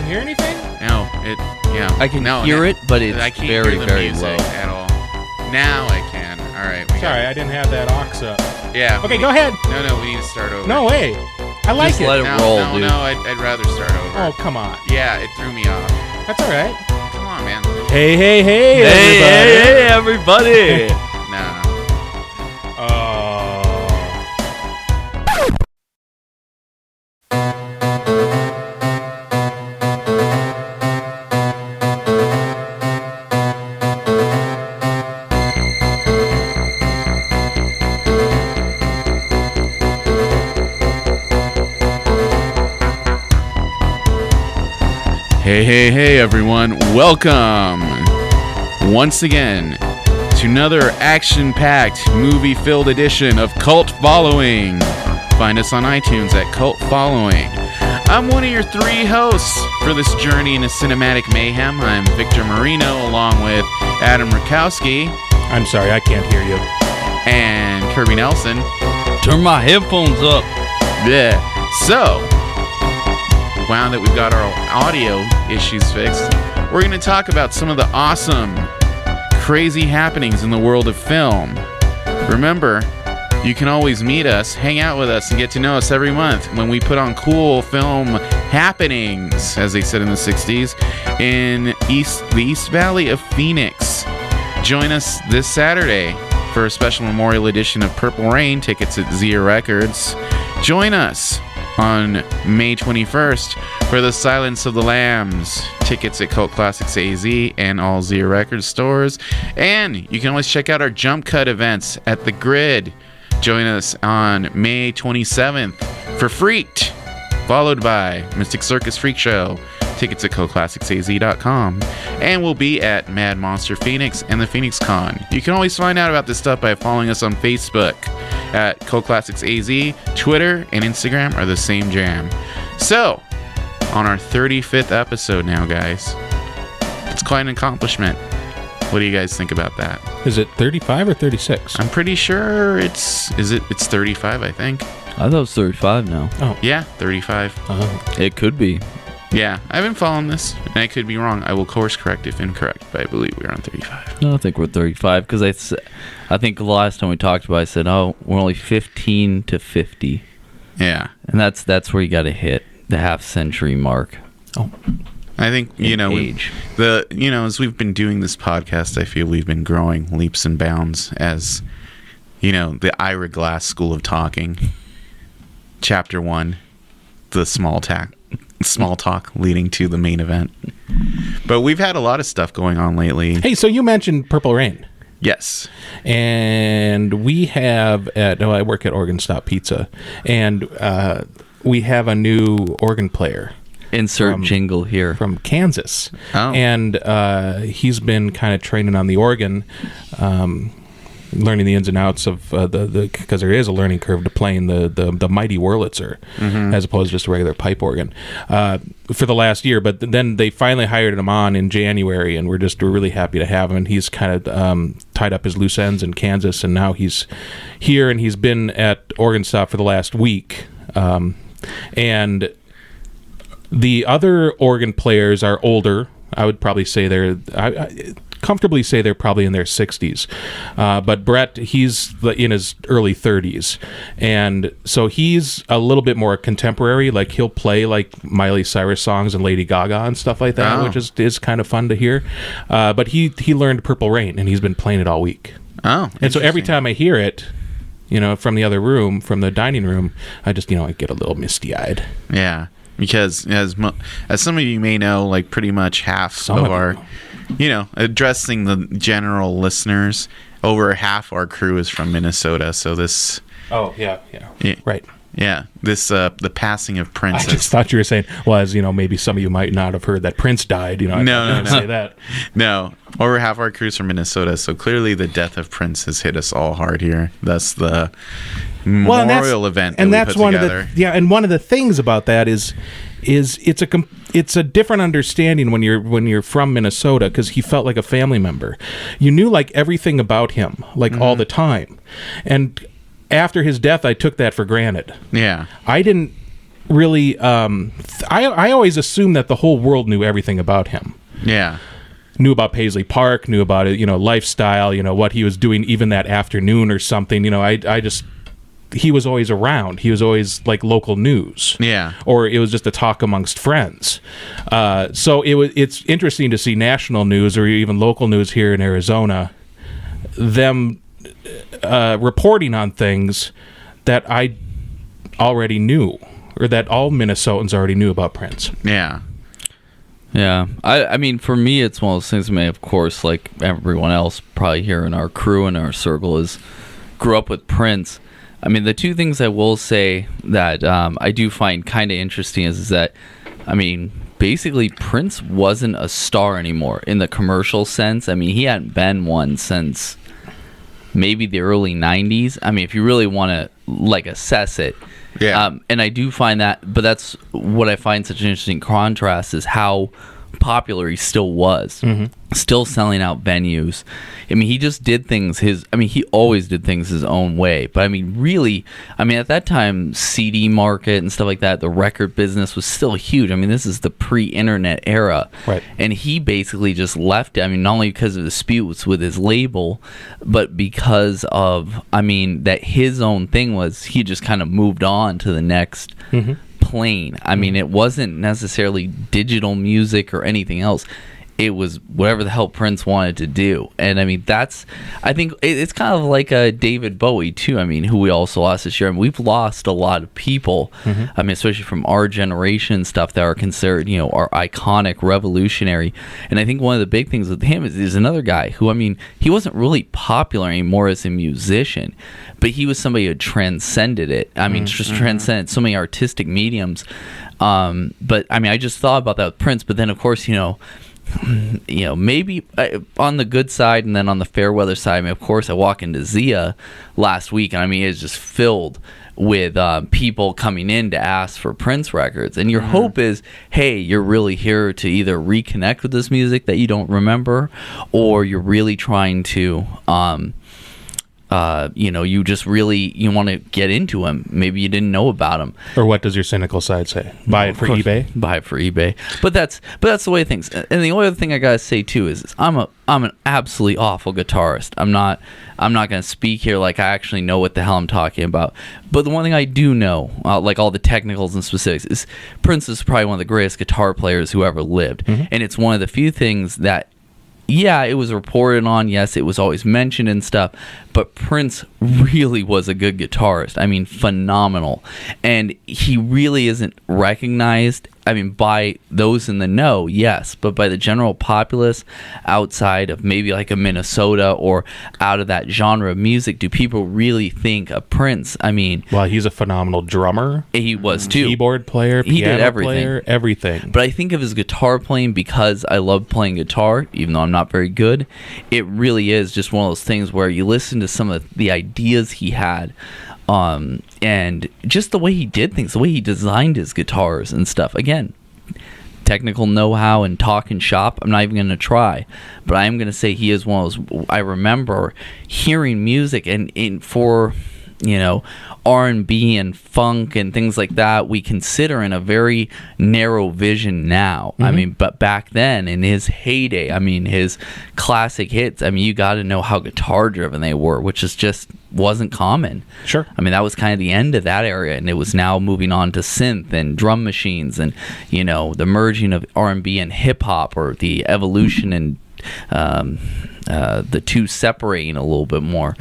hear anything? No, I can hear it, but it's I can't very, hear the very music low. at all. Now I can. All right. Sorry, I didn't have that aux up. Yeah. Okay, go ahead. No, we need to start over. No way. I like Just it. let it roll, dude. No, I'd rather start over. Oh, come on. Yeah, it threw me off. That's all right. Come on, man. Hey, Hey, everybody. Nah. Hey, everyone. Welcome once again to another action-packed, movie-filled edition of Cult Following. Find us on iTunes at Cult Following. I'm one of your three hosts for this journey into cinematic mayhem. I'm Victor Marino, along with Adam Rakowski. I'm sorry, I can't hear you. And Kirby Nelson. Turn my headphones up. Yeah. So, now that we've got our audio issues fixed, we're going to talk about some of the awesome, crazy happenings in the world of film. Remember, you can always meet us, hang out with us, and get to know us every month when we put on cool film happenings, as they said in the 60s, in the East Valley of Phoenix. Join us this Saturday for a special memorial edition of Purple Rain, tickets at Zia Records. Join us on May 21st for the Silence of the Lambs, tickets at Cult Classics AZ and all Zia Records stores. And you can always check out our Jump Cut events at The Grid. Join us on May 27th for Freaked, followed by Mystic Circus Freak Show, tickets at cultclassicsaz.com. And we'll be at Mad Monster Phoenix and the Phoenix Con. You can always find out about this stuff by following us on Facebook at Cult Classics AZ. Twitter and Instagram are the same jam. So, on our 35th episode now, guys. It's quite an accomplishment. What do you guys think about that? Is it 35 or 36? I'm pretty sure it's 35, I think. I thought it was 35 now. Oh. Yeah, 35. It could be. Yeah, I've been following this, and I could be wrong. I will course correct if incorrect, but I believe we're on 35. No, I think we're 35 because I think the last time we talked about it, I said, oh, we're only 15 to 50. Yeah. And that's where you got to hit the half-century mark. Oh. I think, age. As we've been doing this podcast, I feel we've been growing leaps and bounds as, the Ira Glass School of Talking. Chapter 1, the small talk leading to the main event. But we've had a lot of stuff going on lately. Hey, so you mentioned Purple Rain. Yes. And we have I work at Oregon Stop Pizza, and we have a new organ player. Insert jingle here. From Kansas. Oh. And he's been kind of training on the organ, learning the ins and outs of because there is a learning curve to playing the mighty Wurlitzer, as opposed to just a regular pipe organ, for the last year. But then they finally hired him on in January, and we're really happy to have him. And he's kind of tied up his loose ends in Kansas, and now he's here, and he's been at Oregon Stop for the last week. And the other organ players are older. I would probably say comfortably say they're probably in their 60s. But Brett, he's in his early 30s. And so he's a little bit more contemporary. Like, he'll play like Miley Cyrus songs and Lady Gaga and stuff like that, which is kind of fun to hear. But he learned Purple Rain, and he's been playing it all week. Oh, and so every time I hear it, from the other room, from the dining room, I just, I get a little misty-eyed. Yeah. Because as some of you may know, like pretty much half of our, addressing the general listeners, over half our crew is from Minnesota. So this. Oh yeah, right. Yeah, this the passing of Prince. I just thought you were saying, well, as maybe some of you might not have heard that Prince died. No. Say that. No, over half our crew's from Minnesota. So clearly, the death of Prince has hit us all hard here. Thus the memorial event that we put together. And one of the things about that is it's a different understanding when you're from Minnesota, because he felt like a family member. You knew like everything about him, like all the time, and after his death, I took that for granted. Yeah, I didn't really. I always assumed that the whole world knew everything about him. Yeah. Knew about Paisley Park, knew about it, lifestyle, what he was doing even that afternoon or something. He was always around. He was always like local news. Yeah. Or it was just a talk amongst friends. So it's interesting to see national news or even local news here in Arizona, them reporting on things that I already knew, or that all Minnesotans already knew about Prince. Yeah. Yeah. I mean, for me, it's one of those things, of course, like everyone else probably here in our crew and our circle grew up with Prince. I mean, the two things I will say that I do find kind of interesting is that, I mean, basically Prince wasn't a star anymore in the commercial sense. I mean, he hadn't been one since maybe the early 90s. I mean, if you really want to, like, assess it. Yeah. And I do find that, but that's what I find such an interesting contrast is how popular he still was. Mm-hmm. Still selling out venues. I mean, he just did things he always did things his own way. But I mean, really, at that time, CD market and stuff like that, the record business was still huge. I mean, this is the pre-internet era. Right. And he basically just left it. I mean, not only because of disputes with his label, but because of, that his own thing was he just kind of moved on to the next plane. I mean, it wasn't necessarily digital music or anything else. It was whatever the hell Prince wanted to do. And I think it's kind of like David Bowie too. I mean, who we also lost this year. I mean, we've lost a lot of people. I mean, especially from our generation stuff that are considered, are iconic, revolutionary. And I think one of the big things with him is another guy who, he wasn't really popular anymore as a musician, but he was somebody who transcended it. I mean, just transcended so many artistic mediums. But I just thought about that with Prince. But then, of course, maybe on the good side and then on the fair weather side, of course, I walk into Zia last week and it's just filled with people coming in to ask for Prince records. And your hope is, hey, you're really here to either reconnect with this music that you don't remember, or you're really trying to you just really want to get into him. Maybe you didn't know about him. Or what does your cynical side say? Buy it for eBay. Buy it for eBay. But that's the way of things. And the only other thing I gotta say too is I'm an absolutely awful guitarist. I'm not gonna speak here like I actually know what the hell I'm talking about. But the one thing I do know, like all the technicals and specifics, is Prince is probably one of the greatest guitar players who ever lived, and it's one of the few things that. Yeah, it was reported on. Yes, it was always mentioned and stuff. But Prince really was a good guitarist. I mean, phenomenal. And he really isn't recognized, by those in the know, yes. But by the general populace outside of maybe like a Minnesota or out of that genre of music, do people really think of Prince? Well, he's a phenomenal drummer. He was too. Keyboard player, piano he did everything. Player, everything. But I think of his guitar playing, because I love playing guitar, even though I'm not very good. It really is just one of those things where you listen to some of the ideas he had, and just the way he did things, the way he designed his guitars and stuff. Again, technical know-how and talk and shop, I'm not even going to try, but I am going to say he is one of those. I remember hearing music and for R&B and funk and things like that we consider in a very narrow vision now. But back then in his heyday, his classic hits, you got to know how guitar driven they were, which is just wasn't common. Sure. That was kind of the end of that area, and it was now moving on to synth and drum machines and the merging of R&B and hip hop, or the evolution and the two separating a little bit more.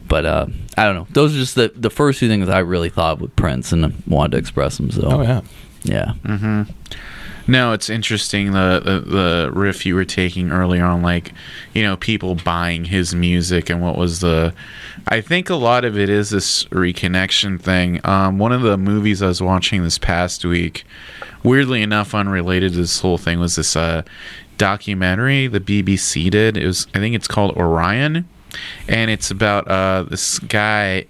But I don't know, those are just the first two things I really thought of with Prince and wanted to express them. So yeah. No, it's interesting the riff you were taking earlier on, like, people buying his music, and what was I think a lot of it is this reconnection thing. One of the movies I was watching this past week, weirdly enough unrelated to this whole thing, was this documentary the BBC did. I think it's called Orion, and it's about this guy,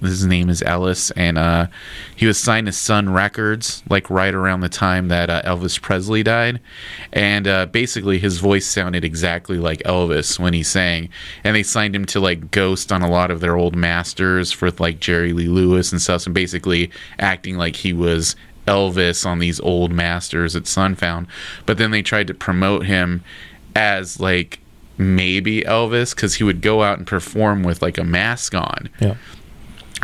his name is Ellis, and he was signed to Sun Records like right around the time that Elvis Presley died, and basically his voice sounded exactly like Elvis when he sang, and they signed him to like ghost on a lot of their old masters for like Jerry Lee Lewis and stuff, and basically acting like he was Elvis on these old masters at Sunfound, but then they tried to promote him as like maybe Elvis because he would go out and perform with like a mask on. Yeah.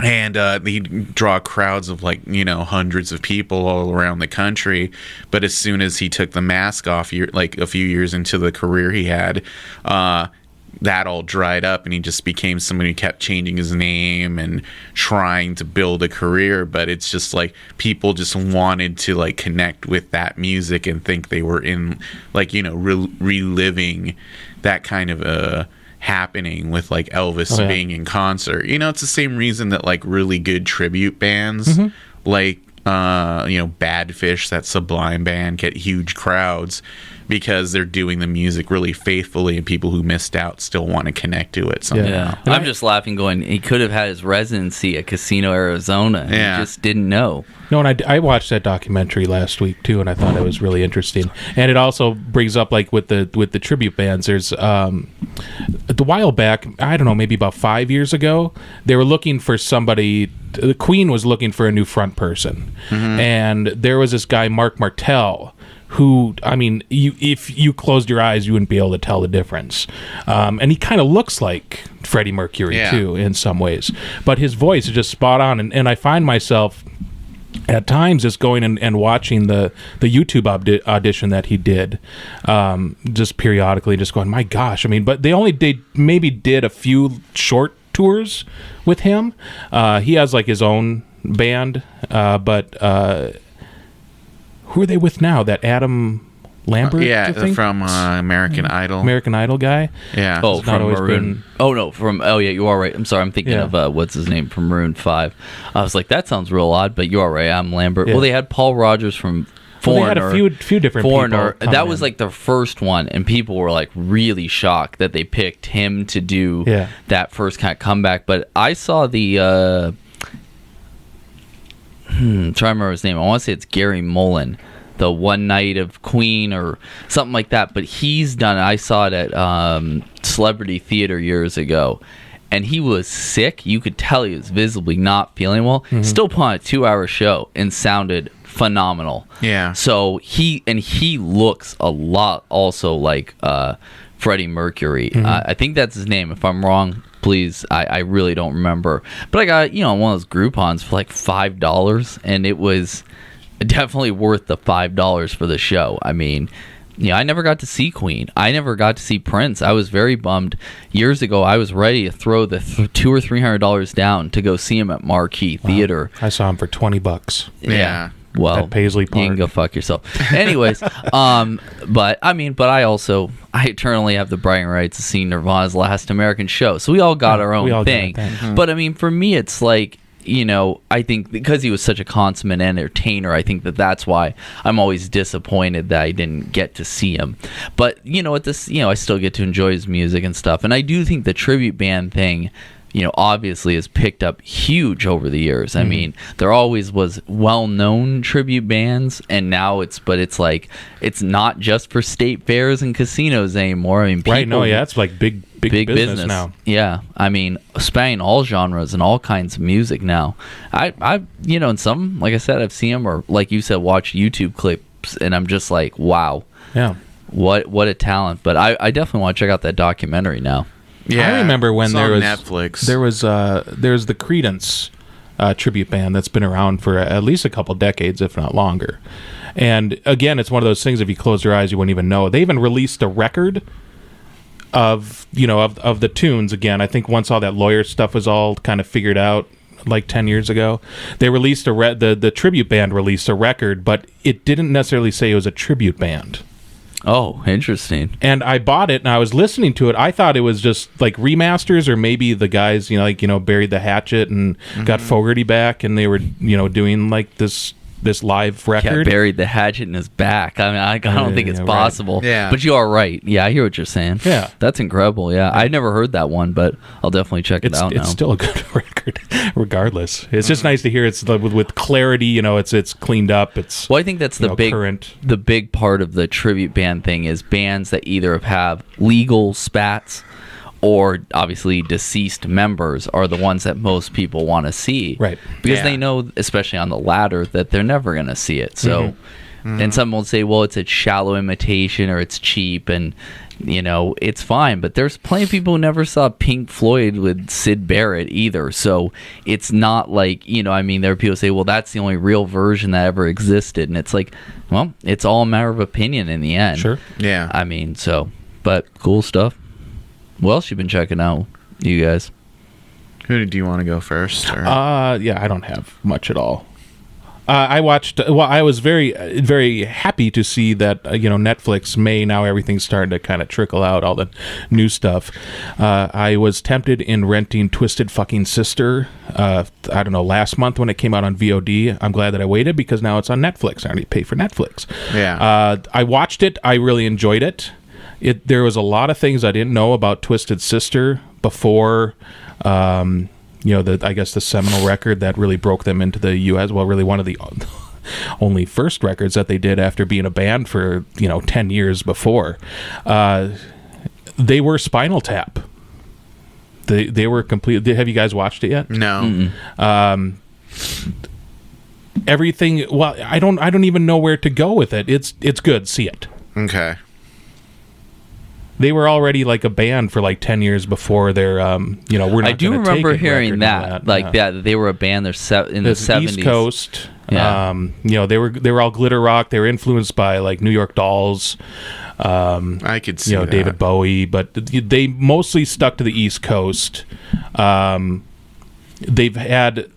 And he'd draw crowds of like, hundreds of people all around the country. But as soon as he took the mask off, like a few years into the career he had, that all dried up, and he just became somebody who kept changing his name and trying to build a career. But it's just like people just wanted to like connect with that music and think they were in like, reliving that kind of happening with like Elvis being in concert. It's the same reason that like really good tribute bands like Bad Fish, that Sublime band, get huge crowds because they're doing the music really faithfully, and people who missed out still want to connect to it somehow. Yeah. I'm just laughing going, he could have had his residency at Casino Arizona and he just didn't know. No, and I watched that documentary last week too, and I thought it was really interesting. And it also brings up like with the tribute bands. There's a while back, I don't know, maybe about 5 years ago, they were looking for somebody. The Queen was looking for a new front person, and there was this guy Mark Martel, who, I mean, if you closed your eyes, you wouldn't be able to tell the difference. And he kind of looks like Freddie Mercury too in some ways, but his voice is just spot on. And I find myself at times just going and watching the YouTube audition that he did, just periodically, just going, my gosh. I mean, but they maybe did a few short tours with him. He has like his own band, but who are they with now? That Adam Lambert? From American Idol. American Idol guy? Yeah. Oh, from Maroon. You are right. I'm sorry. I'm thinking of, what's his name, from Maroon 5. I was like, that sounds real odd, but you are right. Adam Lambert. Yeah. Well, they had Paul Rogers from Foreigner. They had a few different Foreigner. people. That was like their first one, and people were like really shocked that they picked him to do that first kind of comeback. But I saw the... try to remember his name. I want to say it's Gary Mullen, the One Night of Queen or something like that. But he's done it. I saw it at Celebrity Theater years ago, and he was sick. You could tell he was visibly not feeling well. Still put on a 2-hour show and sounded phenomenal. Yeah. So he looks a lot also like Freddie Mercury. I think that's his name. If I'm wrong, please, I really don't remember. But I got, one of those Groupons for like $5, and it was definitely worth the $5 for the show. I mean, I never got to see Queen. I never got to see Prince. I was very bummed. Years ago, I was ready to throw the $200 or $300 down to go see him at Marquee Theater. I saw him for $20. Yeah. Well, at Paisley Park. You can go fuck yourself. Anyways, but I eternally have the bragging rights to see Nirvana's last American show. So we all got our own thing. But I mean, for me, it's like, I think because he was such a consummate entertainer, I think that's why I'm always disappointed that I didn't get to see him. But, at this, I still get to enjoy his music and stuff. And I do think the tribute band thing, obviously has picked up huge over the years. I mean, there always was well-known tribute bands, and now it's like, it's not just for state fairs and casinos anymore. I mean, it's like big business now. Yeah. I mean, spanning all genres and all kinds of music now. I in some, like I said, I've seen them, or like you said, watch YouTube clips, and I'm just like, wow. Yeah. What a talent. But I definitely want to check out that documentary now. Yeah, I remember when there was Netflix. There's the Creedence tribute band that's been around for at least a couple decades, if not longer. And again, it's one of those things, if you close your eyes, you wouldn't even know. They even released a record of the tunes. Again, I think once all that lawyer stuff was all kind of figured out, like 10 years ago, they released the tribute band released a record, but it didn't necessarily say it was a tribute band. Oh, interesting. And I bought it, and I was listening to it. I thought it was just like remasters, or maybe the guys, buried the hatchet and got Fogerty back, and they were, doing like this live record. Yeah, buried the hatchet in his back. I mean, I don't think it's possible. Right. Yeah. But you are right. Yeah, I hear what you're saying. Yeah. That's incredible. Yeah. I never heard that one, but I'll definitely check it out now. It's still a good record, regardless. It's just nice to hear it's with clarity, it's cleaned up. It's, well, I think that's the big part of the tribute band thing is bands that either have legal spats or obviously deceased members are the ones that most people want to see, right? Because they know, especially on the latter, that they're never going to see it. So, and some will say, well, it's a shallow imitation or it's cheap, and it's fine. But there's plenty of people who never saw Pink Floyd with Syd Barrett either. So it's not like, there are people who say, well, that's the only real version that ever existed. And it's like, well, it's all a matter of opinion in the end. Sure. Yeah. But cool stuff. What else you been checking out, you guys? Who do you want to go first? Or? Yeah, I don't have much at all. I watched. Well, I was very, very happy to see that Netflix now everything's starting to kind of trickle out, all the new stuff. I was tempted in renting Twisted Fucking Sister. I don't know, last month when it came out on VOD. I'm glad that I waited because now it's on Netflix. I already pay for Netflix. Yeah. I watched it. I really enjoyed it. There was a lot of things I didn't know about Twisted Sister before. I guess the seminal record that really broke them into the U.S. Well, really one of the only first records that they did after being a band for 10 years before. They were Spinal Tap. They were complete. Have you guys watched it yet? No. Everything. Well, I don't even know where to go with it. It's good. See it. Okay. They were already like a band for like 10 years before their, we're not. I do remember hearing that, they were a band. They're in the 70s. East Coast. Yeah. They were all glitter rock. They were influenced by like New York Dolls. I could see that. David Bowie, but they mostly stuck to the East Coast. They've had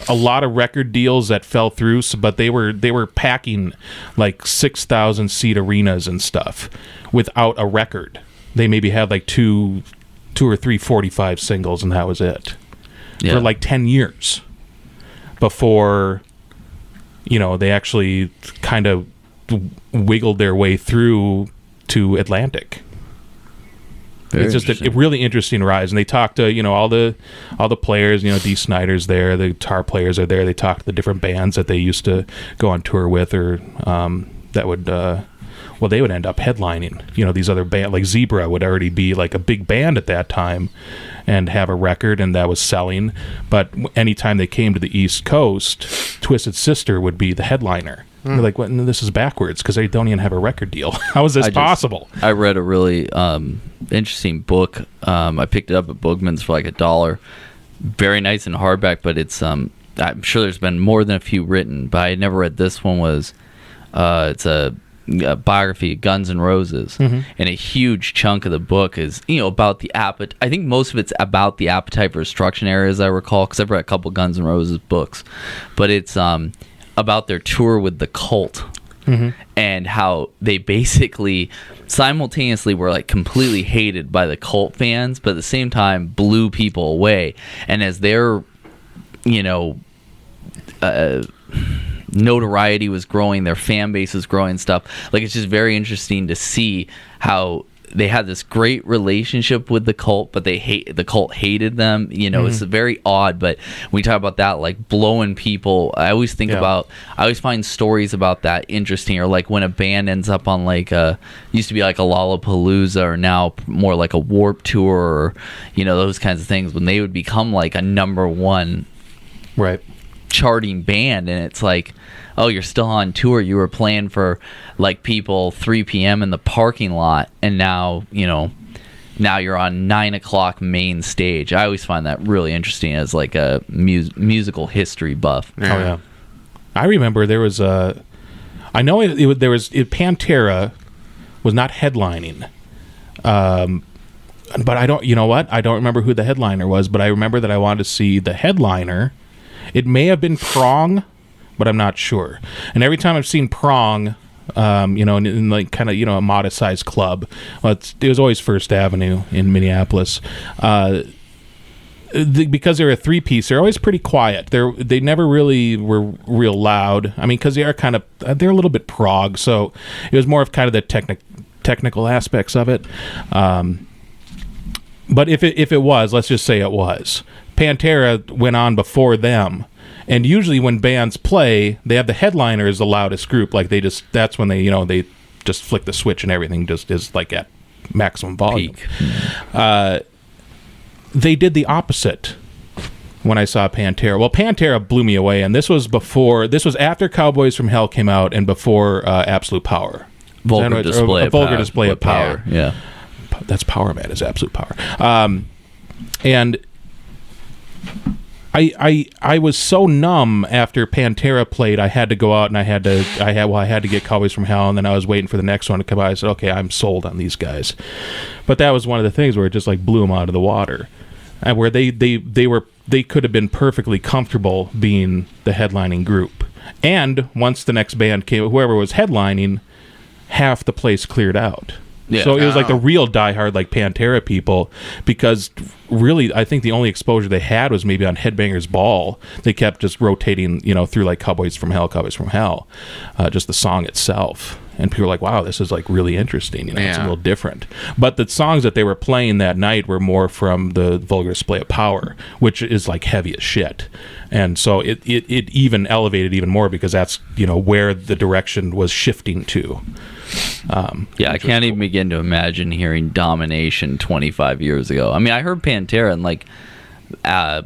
a lot of record deals that fell through, but they were packing like 6,000 seat arenas and stuff without a record. They maybe had like two or three 45 singles, and that was it for like 10 years before they actually kind of wiggled their way through to Atlantic. It's just a really interesting rise, and they talk to all the players. Dee Snider's there, the guitar players are there. They talk to the different bands that they used to go on tour with, or that would they would end up headlining. These other bands like Zebra would already be like a big band at that time and have a record, and that was selling. But anytime they came to the East Coast, Twisted Sister would be the headliner. They're like, well, this is backwards because they don't even have a record deal. How is this possible? I read a really interesting book. I picked it up at Boogman's for like $1. Very nice in hardback, but it's I'm sure there's been more than a few written, but I never read this one. It's a biography of Guns N' Roses, and a huge chunk of the book is about the appetite. I think most of it's about the Appetite for Destruction era, as I recall, because I've read a couple Guns N' Roses books, but it's about their tour with the Cult, and how they basically simultaneously were like completely hated by the Cult fans, but at the same time blew people away. And as their notoriety was growing, their fan base was growing and stuff, like it's just very interesting to see how they had this great relationship with the Cult, but the Cult hated them. It's very odd. But when we talk about that, like blowing people, I always think about. I always find stories about that interesting. Or like when a band ends up on like used to be like a Lollapalooza, or now more like a Warped Tour, or those kinds of things. When they would become like a number one, right, charting band, and it's like, oh, you're still on tour. You were playing for like people 3 p.m. in the parking lot, and now you're on 9 o'clock main stage. I always find that really interesting as like a musical history buff. Yeah. Oh yeah, I remember there was Pantera was not headlining, but I don't. You know what? I don't remember who the headliner was, but I remember that I wanted to see the headliner. It may have been Prong, but I'm not sure. And every time I've seen Prong, in like kind of a modest-sized club, it was always First Avenue in Minneapolis. Because they're a three-piece, they're always pretty quiet. They never really were real loud. I mean, because they're a little bit prog, so it was more of kind of the technical aspects of it. But if it was, let's just say it was, Pantera went on before them. And usually when bands play, they have the headliner as the loudest group. Like that's when they just flick the switch and everything just is like at maximum volume. Peak. they did the opposite when I saw Pantera. Well, Pantera blew me away, and this was after Cowboys from Hell came out and before Absolute Power. Vulgar display of power. Yeah. That's Power Man is Absolute Power. And I was so numb after Pantera played. I had to go out and I had to get Cowboys from Hell, and then I was waiting for the next one to come out. I said, okay, I'm sold on these guys. But that was one of the things where it just like blew them out of the water, and where they could have been perfectly comfortable being the headlining group. And once the next band came, whoever was headlining, half the place cleared out. Yeah. So it was like the real diehard like Pantera people, because really I think the only exposure they had was maybe on Headbangers Ball. They kept just rotating, through like Cowboys from Hell, just the song itself. And people were like, wow, this is like really interesting. It's a little different. But the songs that they were playing that night were more from the Vulgar Display of Power, which is like heavy as shit. And so it even elevated even more, because that's, where the direction was shifting to. I can't even begin to imagine hearing Domination 25 years ago. I mean, I heard Pantera and like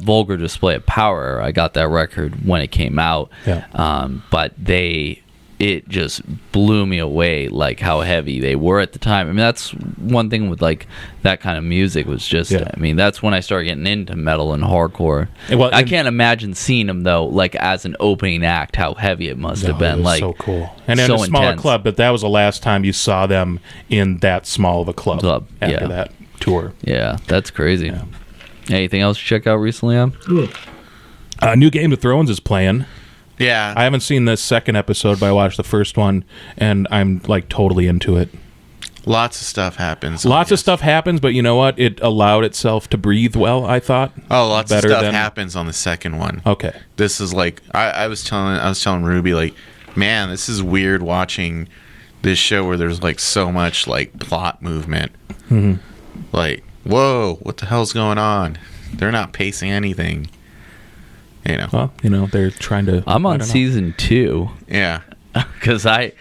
Vulgar Display of Power. I got that record when it came out. Yeah. But it just blew me away, like how heavy they were at the time. I mean, that's one thing with like that kind of music was just, I mean, that's when I started getting into metal and hardcore. I can't imagine seeing them though, like as an opening act, how heavy it must have been. Like so cool. And in a smaller club, but that was the last time you saw them in that small of a club after that tour. Yeah, that's crazy. Yeah. Anything else you check out recently, New Game of Thrones is playing. Yeah. I haven't seen the second episode, but I watched the first one, and I'm like totally into it. Lots of stuff happens. Lots of stuff happens, but you know what? It allowed itself to breathe well, I thought. Oh, lots of stuff happens on the second one. Okay. This is like I was telling Ruby, like, man, this is weird watching this show where there's like so much like plot movement. Mm-hmm. Like, whoa, what the hell's going on? They're not pacing anything. Well, they're trying to... I'm on season 2. Yeah. Because I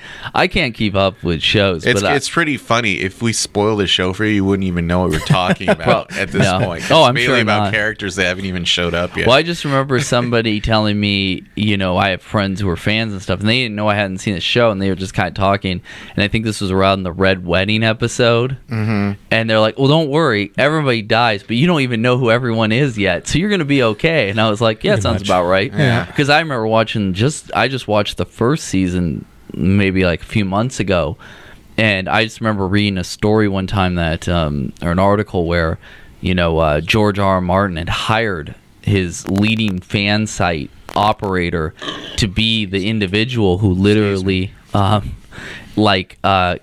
can't keep up with shows. It's pretty funny. If we spoil the show for you, you wouldn't even know what we're talking about at this point. It's I'm mainly sure about not. characters that haven't even showed up yet. Well, I just remember somebody telling me, I have friends who are fans and stuff, and they didn't know I hadn't seen the show, and they were just kind of talking. And I think this was around the Red Wedding episode. Mm-hmm. And they're like, well, don't worry. Everybody dies, but you don't even know who everyone is yet. So you're going to be okay. And I was like, yeah, it sounds about right. Yeah. Because I remember I just watched the first season maybe like a few months ago, and I just remember reading a story one time that or an article where George R.R. Martin had hired his leading fan site operator to be the individual who literally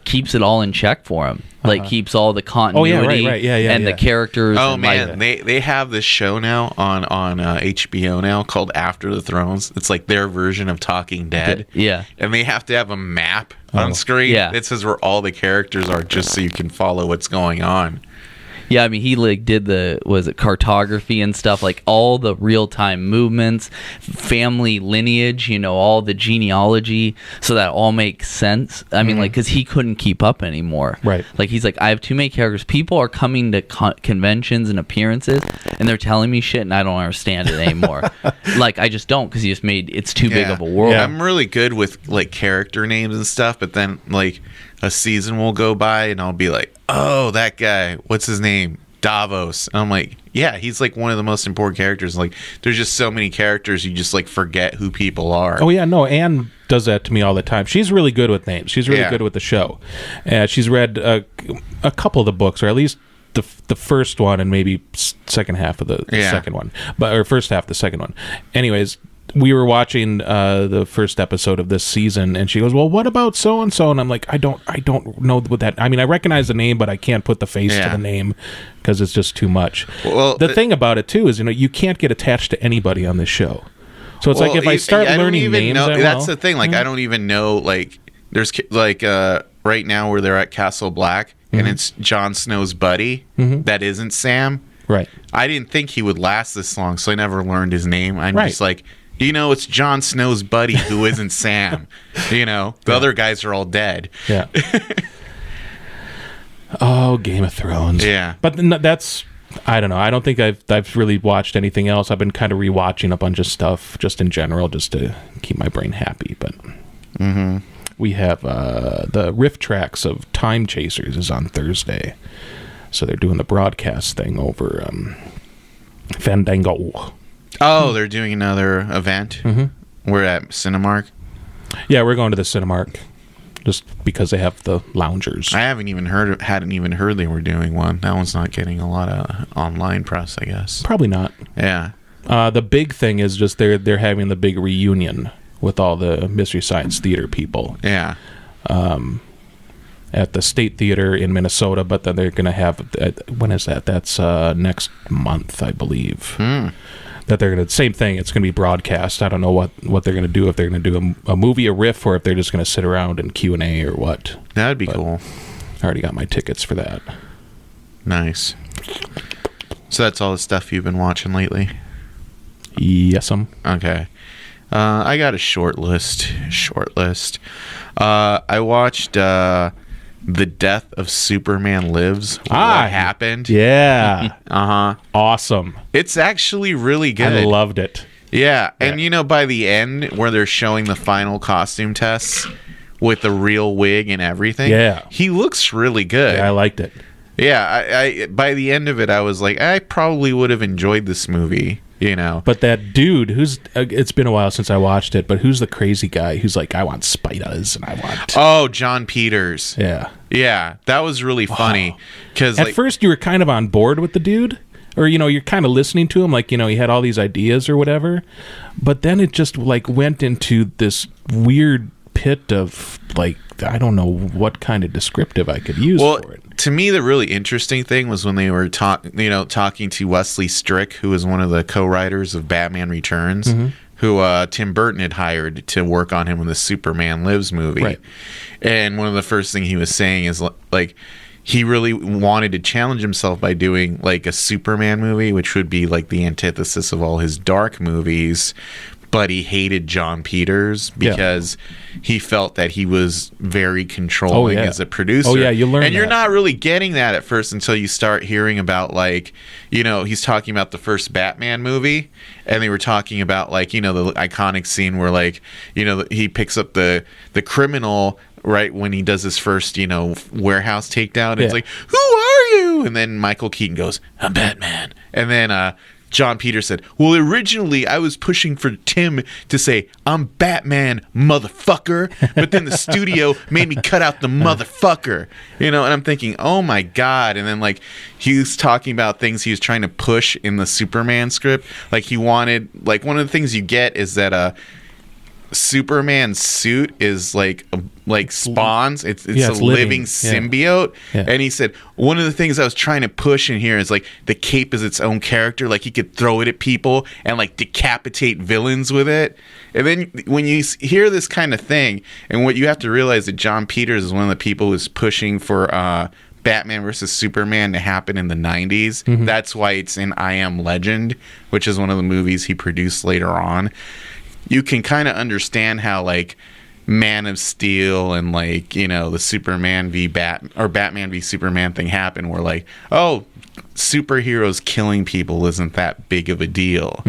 keeps it all in check for him. Like keeps all the continuity and the characters. Oh man, they have this show now on HBO now called After the Thrones. It's like their version of Talking Dead. Yeah, and they have to have a map on screen that says where all the characters are, just so you can follow what's going on. Yeah, I mean, he like did cartography and stuff, like all the real-time movements, family lineage, all the genealogy, so that all makes sense. I mean, like, because he couldn't keep up anymore. Right. Like, he's like, I have too many characters. People are coming to conventions and appearances, and they're telling me shit, and I don't understand it anymore. Like, I just don't, because he just it's too big of a world. Yeah, I'm really good with, like, character names and stuff, but then, like, a season will go by, and I'll be like, oh, that guy, what's his name? Davos. And I'm like, yeah, he's like one of the most important characters. Like, there's just so many characters, you just like forget who people are. Oh yeah, no, Anne does that to me all the time. She's really good with names. She's really good with the show. She's read a couple of the books, or at least the first one, and maybe second half of the second one, or first half of the second one. Anyways, we were watching the first episode of this season, and she goes, well, what about so and so? And I'm like, I don't know what that, I mean, I recognize the name, but I can't put the face to the name because it's just too much. Well, the thing about it too is, you can't get attached to anybody on this show. So it's like, if I start learning names, that's the thing. Like, I don't even know, like, there's like right now where they're at Castle Black, and it's Jon Snow's buddy that isn't Sam. Right. I didn't think he would last this long, so I never learned his name. I'm just like, it's Jon Snow's buddy who isn't Sam. The other guys are all dead. Yeah. Oh, Game of Thrones. Yeah. But that's I don't know. I don't think I've really watched anything else. I've been kind of rewatching a bunch of stuff just in general, just to keep my brain happy. But we have the riff tracks of Time Chasers is on Thursday, so they're doing the broadcast thing over Fandango. Oh, they're doing another event. We're at Cinemark. Yeah, we're going to the Cinemark. Just because they have the loungers. I hadn't even heard they were doing one. That one's not getting a lot of online press, I guess. Probably not. Yeah. The big thing is just they're having the big reunion with all the Mystery Science Theater people. Yeah. At the State Theater in Minnesota, but then they're going to have... when is that? That's next month, I believe. That they're going to... Same thing. It's going to be broadcast. I don't know what they're going to do, if they're going to do a movie, a riff, or if they're just going to sit around and Q&A or what. That'd be cool. I already got my tickets for that. Nice. So that's all the stuff you've been watching lately? Yes'm. Okay. I got a short list. I watched The Death of Superman Lives. What happened? Yeah. Awesome. It's actually really good. I loved it. Yeah. And by the end where they're showing the final costume tests with the real wig and everything, he looks really good. Yeah, I liked it. Yeah, I by the end of it I was like, I probably would have enjoyed this movie. But that dude who's it's been a while since I watched it, but who's the crazy guy who's like, I want spiders and I want John Peters. Yeah, that was really funny because at first you were kind of on board with the dude, or you're kind of listening to him, like he had all these ideas or whatever, but then it just like went into this weird pit of like, I don't know what kind of descriptive I could use for it. To me, the really interesting thing was when they were talking to Wesley Strick, who was one of the co-writers of Batman Returns, who Tim Burton had hired to work on him in the Superman Lives movie. Right. And one of the first thing he was saying is like he really wanted to challenge himself by doing like a Superman movie, which would be like the antithesis of all his dark movies. But he hated John Peters because he felt that he was very controlling as a producer. Oh, yeah, you learn and you're not really getting that at first until you start hearing about, like, he's talking about the first Batman movie, and they were talking about, like, the iconic scene where, like, he picks up the criminal right when he does his first, warehouse takedown. And it's like, who are you? And then Michael Keaton goes, I'm Batman. And then, John Peters said, well, originally I was pushing for Tim to say, I'm Batman, motherfucker. But then the studio made me cut out the motherfucker. And I'm thinking, oh my God. And then like he was talking about things he was trying to push in the Superman script. Like he wanted, like one of the things you get is that Superman's suit is like spawns. It's a living symbiote. Yeah. And he said one of the things I was trying to push in here is like the cape is its own character. Like he could throw it at people and like decapitate villains with it. And then when you hear this kind of thing, and what you have to realize that John Peters is one of the people who's pushing for Batman versus Superman to happen in the 90s. That's why it's in I Am Legend, which is one of the movies he produced later on. You can kind of understand how like Man of Steel and like the Superman v Batman v Superman thing happened, where like, oh, superheroes killing people isn't that big of a deal,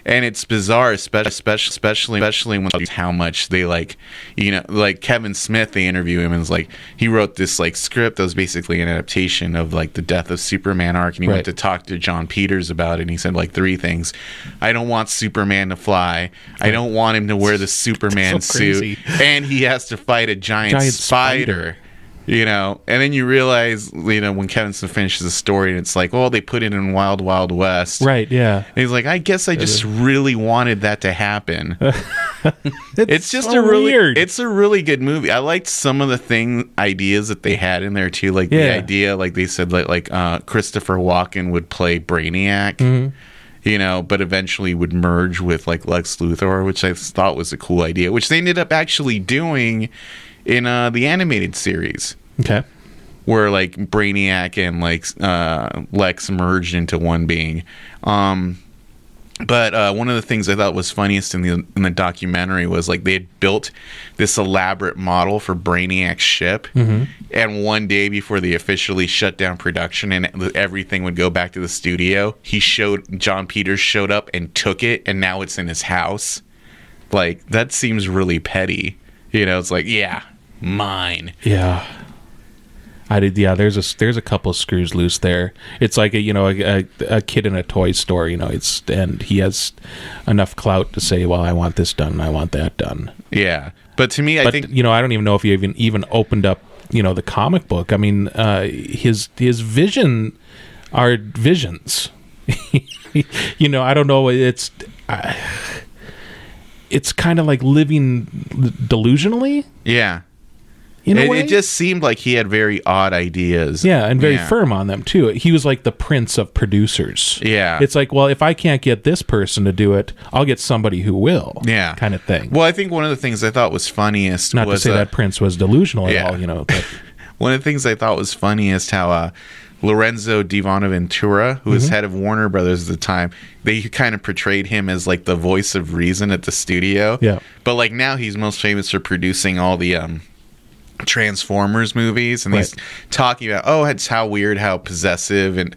And it's bizarre, especially when how much they like, like Kevin Smith, they interview him and it's like he wrote this like script that was basically an adaptation of like the Death of Superman arc, and he went to talk to John Peters about it, and he said like three things: I don't want Superman to fly, I don't want him to wear the Superman suit, and he has to fight a giant spider. And then you realize, when Kevin Smith finishes the story, and it's like, well, they put it in Wild Wild West. Right, yeah. And he's like, I guess I just really wanted that to happen. It's just so weird. It's a really good movie. I liked some of the ideas that they had in there, too. Like the idea, like they said, like Christopher Walken would play Brainiac. But eventually would merge with like Lex Luthor, which I thought was a cool idea, which they ended up actually doing in the animated series. Okay. Where like Brainiac and like Lex merged into one being. But one of the things I thought was funniest in the documentary was like they had built this elaborate model for Brainiac's ship, and one day before they officially shut down production and everything would go back to the studio, John Peters showed up and took it, and now it's in his house. Like, that seems really petty. You know, it's like, yeah, mine. Yeah. There's a couple of screws loose there. It's like a kid in a toy store, and he has enough clout to say, well, I want this done, I want that done. Yeah. But to me, I think I don't even know if he even opened up, the comic book. I mean, his vision are visions. I don't know, it's kind of like living delusionally. Yeah. In a way? It just seemed like he had very odd ideas. Yeah, and very firm on them, too. He was like the prince of producers. Yeah. It's like, well, if I can't get this person to do it, I'll get somebody who will. Yeah. Kind of thing. Well, I think one of the things I thought was funniest Not was... to say that prince was delusional at all, But. One of the things I thought was funniest how Lorenzo Di Bonaventura, who was head of Warner Brothers at the time, they kind of portrayed him as like the voice of reason at the studio. Yeah. But like now he's most famous for producing all the... Transformers movies, and he's talking about it's how weird how possessive and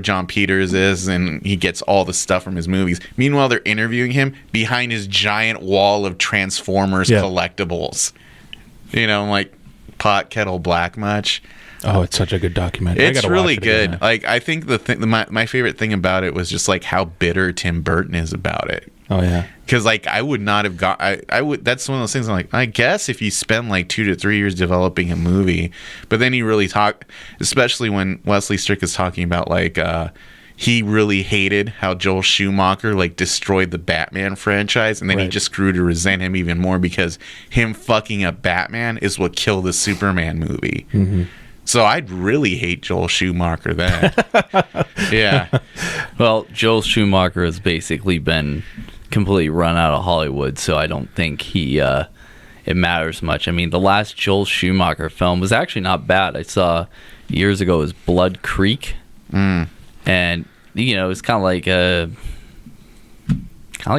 John Peters is, and he gets all the stuff from his movies. Meanwhile, they're interviewing him behind his giant wall of Transformers collectibles. I'm like, pot kettle black much. Oh, it's such a good documentary. It's really good. Like, I think my favorite thing about it was just like how bitter Tim Burton is about it. Oh yeah, because like I would not have got. I would. That's one of those things. I'm like, I guess if you spend like 2 to 3 years developing a movie, but then he really talked, especially when Wesley Strick is talking about like he really hated how Joel Schumacher like destroyed the Batman franchise, and then he just grew to resent him even more because him fucking up Batman is what killed the Superman movie. So I'd really hate Joel Schumacher then. Yeah. Well, Joel Schumacher has basically been completely run out of Hollywood, so I don't think it matters much. I mean, the last Joel Schumacher film was actually not bad. I saw years ago was Blood Creek. And it's kind of like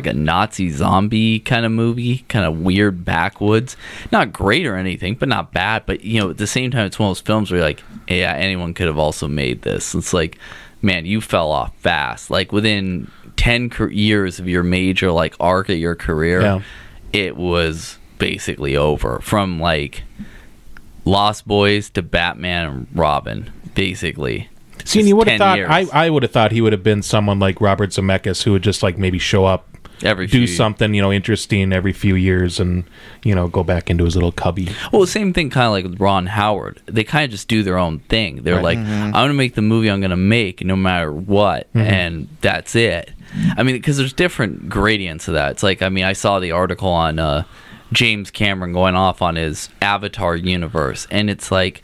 a Nazi zombie kind of movie, kind of weird backwoods. Not great or anything, but not bad. But at the same time, it's one of those films where you're like, yeah, anyone could have also made this. It's like, man, you fell off fast. Like within 10 years of your major like arc of your career, it was basically over. From like Lost Boys to Batman and Robin, basically. See, and you would have thought I would have thought he would have been someone like Robert Zemeckis, who would just like maybe show up, do something interesting every few years, and go back into his little cubby. Well, the same thing kind of like with Ron Howard. They kind of just do their own thing. They're like, I'm going to make the movie I'm going to make no matter what, and that's it. I mean, because there's different gradients of that. It's like, I mean, I saw the article on James Cameron going off on his Avatar universe, and it's like,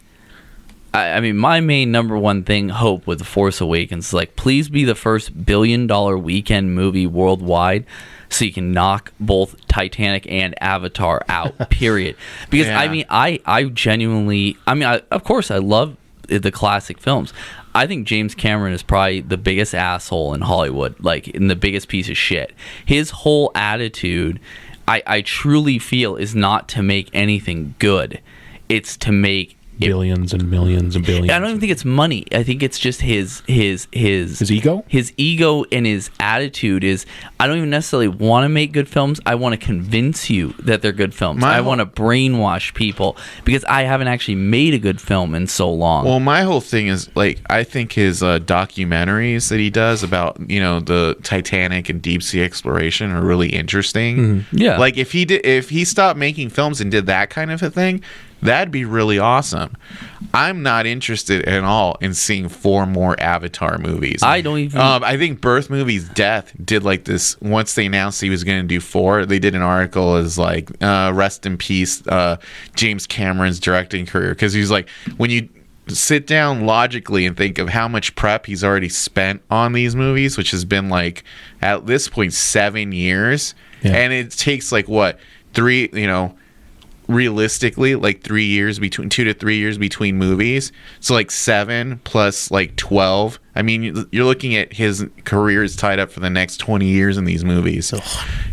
I mean, my main number one hope with The Force Awakens is like, please be the first $1 billion weekend movie worldwide, so you can knock both Titanic and Avatar out. Period. Because I mean, I genuinely, of course, I love the classic films. I think James Cameron is probably the biggest asshole in Hollywood, like, and the biggest piece of shit. His whole attitude, I truly feel, is not to make anything good. It's to make billions and millions and billions. I don't even think it's money. I think it's just his ego. His ego and his attitude is, I don't even necessarily want to make good films. I want to convince you that they're good films. I want to brainwash people because I haven't actually made a good film in so long. Well, my whole thing is like, I think his documentaries that he does about the Titanic and deep sea exploration are really interesting. Yeah, like if he stopped making films and did that kind of a thing, that'd be really awesome. I'm not interested at all in seeing 4 more Avatar movies. I don't even. I think Birth Movie's Death did like this. Once they announced he was going to do 4, they did an article as like, rest in peace, James Cameron's directing career. Because he's like, when you sit down logically and think of how much prep he's already spent on these movies, which has been like, at this point, 7 years. Yeah. And it takes like, what, 3, realistically like 3 years between 2 to 3 years between movies, so like 7 plus like 12 I mean, you're looking at his career is tied up for the next 20 years in these movies.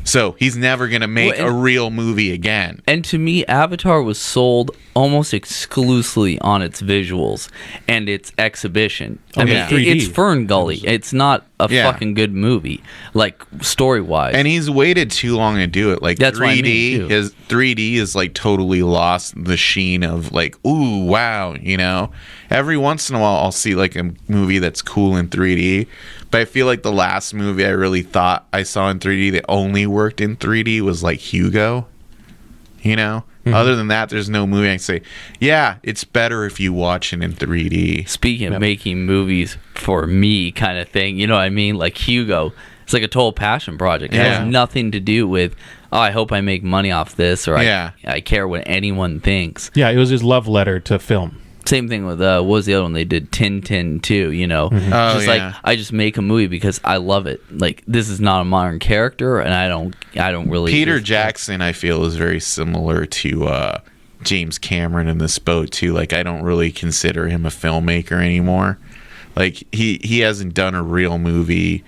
So he's never going to make a real movie again. And to me, Avatar was sold almost exclusively on its visuals and its exhibition. I mean, 3D. it's Fern Gully. It's not a fucking good movie, like story-wise. And he's waited too long to do it. Like That's 3D, what I mean, too. his 3D is like totally lost the sheen of like, ooh, wow, you know. Every once in a while, I'll see like a movie that's cool in 3D, but I feel like the last movie I really thought I saw in 3D that only worked in 3D was like Hugo. You know, other than that, there's no movie I can say, yeah, it's better if you watch it in 3D. Speaking of making movies for me kind of thing, you know what I mean? Like Hugo, it's like a total passion project. It has nothing to do with, oh, I hope I make money off this, or I care what anyone thinks. Yeah, it was his love letter to film. Same thing with what was the other one they did, Tintin too, you know. Like I just make a movie because I love it. Like this is not a modern character, and I don't really. Peter Jackson, I feel, is very similar to James Cameron in this boat too. Like I don't really consider him a filmmaker anymore. Like he hasn't done a real movie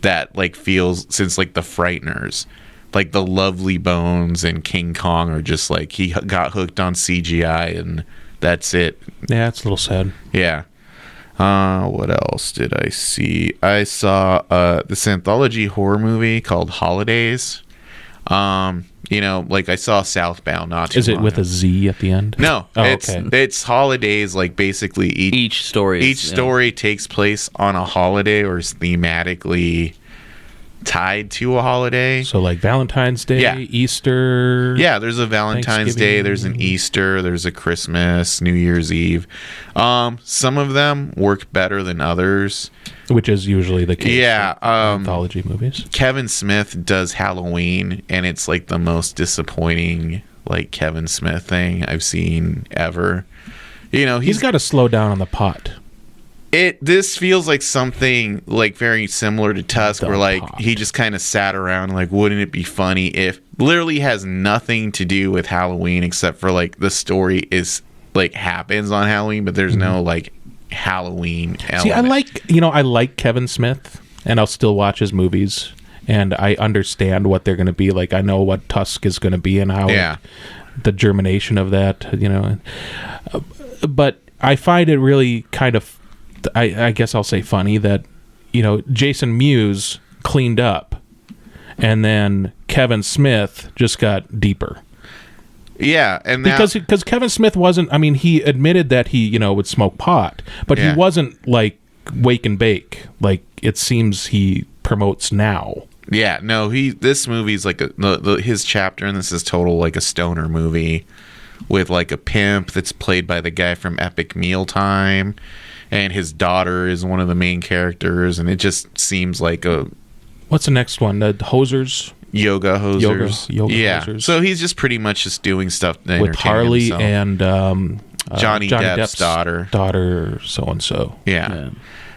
that like feels since like The Frighteners. Like The Lovely Bones and King Kong are just like he got hooked on CGI and that's it. Yeah, it's a little sad. Yeah. What else did I see? I saw this anthology horror movie called Holidays. You know, like I saw Southbound not too Is it long with ago. a Z at the end? No, okay. It's holidays. Like basically each story takes place on a holiday or is thematically tied to a holiday. So like Valentine's Day, Easter. Yeah, there's a Valentine's Day, there's an Easter, there's a Christmas, New Year's Eve. Some of them work better than others, which is usually the case. Yeah, with anthology movies. Kevin Smith does Halloween, and it's like the most disappointing like Kevin Smith thing I've seen ever. You know, he's got to slow down on the pot. This feels like something like very similar to Tusk, where like he just kind of sat around like, wouldn't it be funny if literally has nothing to do with Halloween except for like the story is like happens on Halloween, but there's no like Halloween element. See, I like Kevin Smith, and I'll still watch his movies, and I understand what they're going to be like. I know what Tusk is going to be and how the germination of that, you know. But I find it really kind of, I guess I'll say funny that, you know, Jason Mewes cleaned up and then Kevin Smith just got deeper. Yeah, and because Kevin Smith wasn't, I mean, he admitted that he, you know, would smoke pot, but he wasn't like wake and bake like it seems he promotes now. Yeah, no, this movie's like his chapter in this is total like a stoner movie with like a pimp that's played by the guy from Epic Mealtime. And his daughter is one of the main characters, and it just seems like a... What's the next one? The Hosers? Yoga Hosers. Yoga Hosers. So he's just pretty much just doing stuff to with Harley himself. And Johnny Depp's daughter. Daughter so-and-so. Yeah.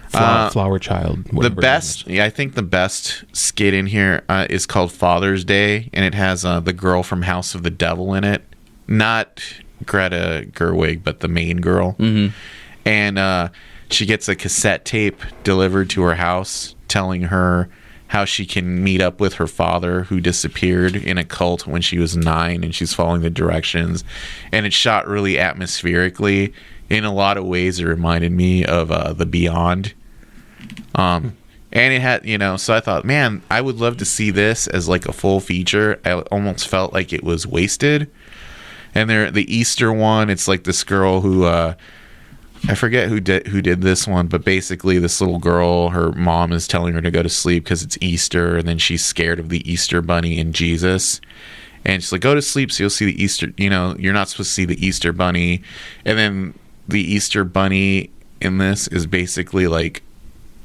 Flower Child. I think the best skit in here is called Father's Day, and it has the girl from House of the Devil in it. Not Greta Gerwig, but the main girl. Mm-hmm. And she gets a cassette tape delivered to her house telling her how she can meet up with her father who disappeared in a cult when she was 9, and she's following the directions. And it's shot really atmospherically. In a lot of ways, it reminded me of The Beyond. And it had, you know, so I thought, man, I would love to see this as like a full feature. I almost felt like it was wasted. And the Easter one, it's like this girl who... I forget who did this one, but basically this little girl, her mom is telling her to go to sleep because it's Easter, and then she's scared of the Easter bunny and Jesus. And she's like, go to sleep so you'll see the Easter, you know, you're not supposed to see the Easter bunny. And then the Easter bunny in this is basically like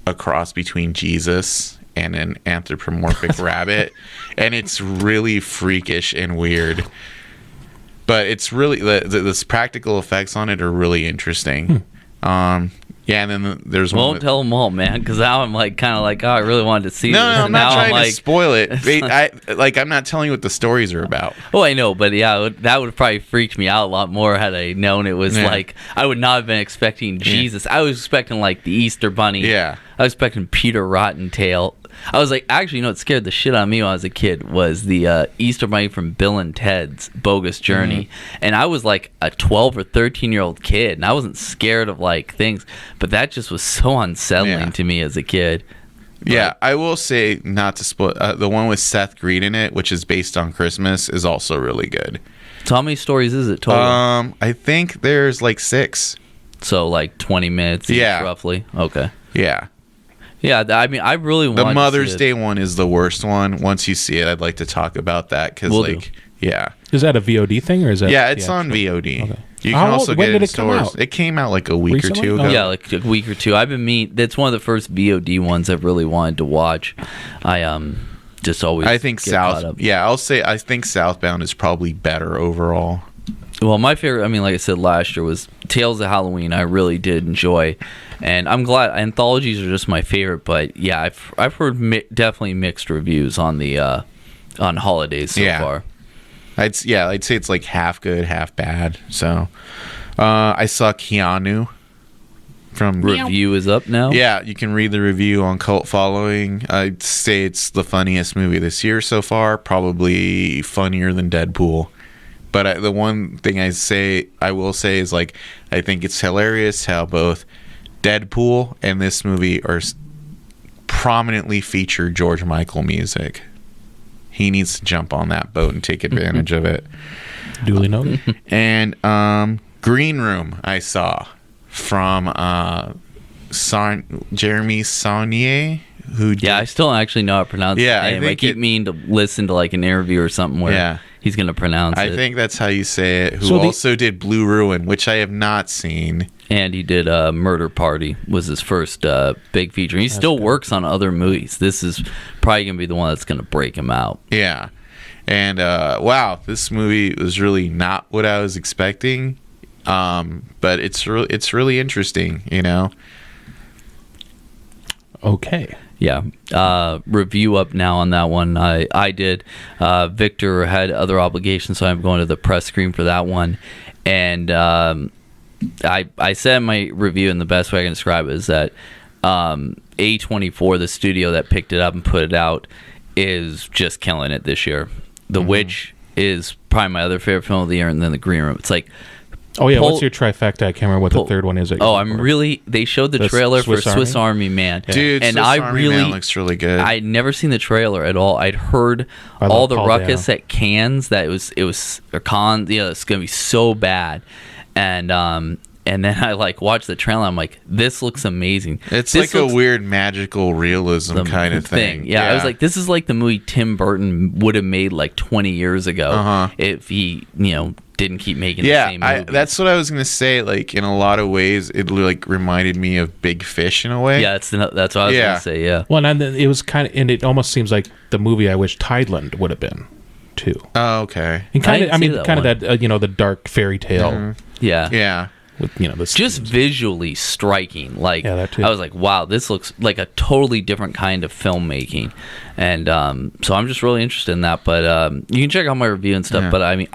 a cross between Jesus and an anthropomorphic rabbit. And it's really freakish and weird. But it's really, this practical effects on it are really interesting. Yeah, and then there's one. Won't tell them all, man, because now I'm like kind of like, oh, I really wanted to see this. No, I'm not now trying I'm to like, spoil it. I'm not telling you what the stories are about. Oh, I know, but yeah, that would have probably freaked me out a lot more had I known it was like, I would not have been expecting Jesus. I was expecting like the Easter Bunny. Yeah. I was expecting Peter Rottentail. I was like, actually, what scared the shit out of me when I was a kid was the Easter Bunny from Bill and Ted's Bogus Journey. And I was like a 12 or 13-year-old kid, and I wasn't scared of like things, but that just was so unsettling to me as a kid. Yeah, I will say, not to spoil, the one with Seth Green in it, which is based on Christmas, is also really good. So how many stories is it total? I think there's like 6. So like 20 minutes each, roughly? Okay. Yeah. Yeah, I mean, I really want the Mother's Day one is the worst one. Once you see it, I'd like to talk about that because, is that a VOD thing or is that? Yeah, it's on VOD. Okay. You can also get it in stores. Out? It came out like a week or two ago. Yeah, like a week or two. I've been that's one of the first VOD ones I've really wanted to watch. I just always. I think I think Southbound is probably better overall. Well, my favorite, I mean, like I said last year, was Tales of Halloween. I really did enjoy, and I'm glad anthologies are just my favorite. But yeah, I've heard definitely mixed reviews on the on holidays so far. I'd say it's like half good, half bad. So I saw Keanu from Review is up now. Yeah, you can read the review on Cult Following. I'd say it's the funniest movie this year so far, probably funnier than Deadpool. But the one thing I will say is, like, I think it's hilarious how both Deadpool and this movie are prominently feature George Michael music. He needs to jump on that boat and take advantage of it. Duly noted. And Green Room I saw from Jeremy Saulnier. I still don't actually know how to pronounce his name. I keep meaning to listen to like an interview or something where he's going to pronounce it. I think that's how you say it. Who also did Blue Ruin, which I have not seen. And he did Murder Party, was his first big feature. He still works on other movies. This is probably going to be the one that's going to break him out. Yeah. And wow, this movie was really not what I was expecting. But it's really interesting, you know. Okay. Yeah. Review up now on that one. I did. Victor had other obligations, so I'm going to the press screen for that one. And I said in my review, and the best way I can describe it is that A24, the studio that picked it up and put it out, is just killing it this year. The Witch is probably my other favorite film of the year, and then The Green Room. It's like... Oh, yeah, what's your trifecta? I can't remember what the third one is. They showed the trailer for Swiss Army Man. Yeah. Dude, and Swiss Army Man looks really good. I'd never seen the trailer at all. I'd heard all the ruckus at Cannes that it was it's going to be so bad. And then I like watched the trailer. I'm like, this looks amazing. It's like a weird magical realism kind of thing. Yeah, I was like, this is like the movie Tim Burton would have made like 20 years ago if he, didn't keep making the same movies. That's what I was gonna say. Like, in a lot of ways, it like reminded me of Big Fish in a way. Yeah, that's what I was gonna say. Yeah. Well, and it was and it almost seems like the movie I wish Tideland would have been, too. Oh, okay. And the dark fairy tale. Mm-hmm. Yeah. Yeah. With the just visually striking. Like, that too. I was like, wow, this looks like a totally different kind of filmmaking. And so I'm just really interested in that. But you can check out my review and stuff. Yeah. But I mean,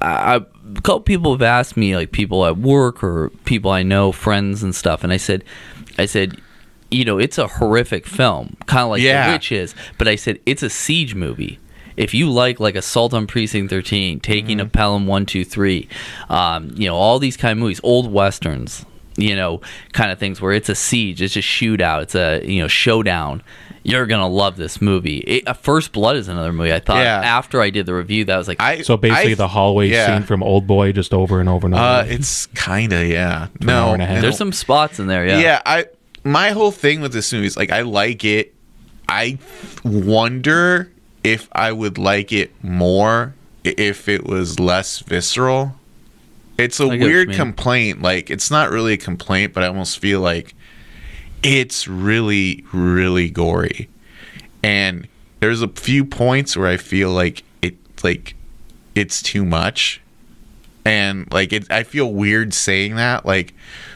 a couple people have asked me, like people at work or people I know, friends and stuff, and I said, it's a horrific film, kind of like The Witch is, but I said it's a siege movie. If you like Assault on Precinct 13, Taking of Pelham 1, 2, 3, all these kind of movies, old westerns, kind of things where it's a siege, it's a shootout, it's a showdown. You're gonna love this movie. First Blood is another movie. I thought after I did the review that was like so basically the hallway scene from Old Boy just over and over and over. It's kinda no. There's some spots in there. My whole thing with this movie is like I like it. I wonder if I would like it more if it was less visceral. It's a weird complaint. Like, it's not really a complaint, but I almost feel like it's really, really gory. And there's a few points where I feel like it's too much. And I feel weird saying that. Like,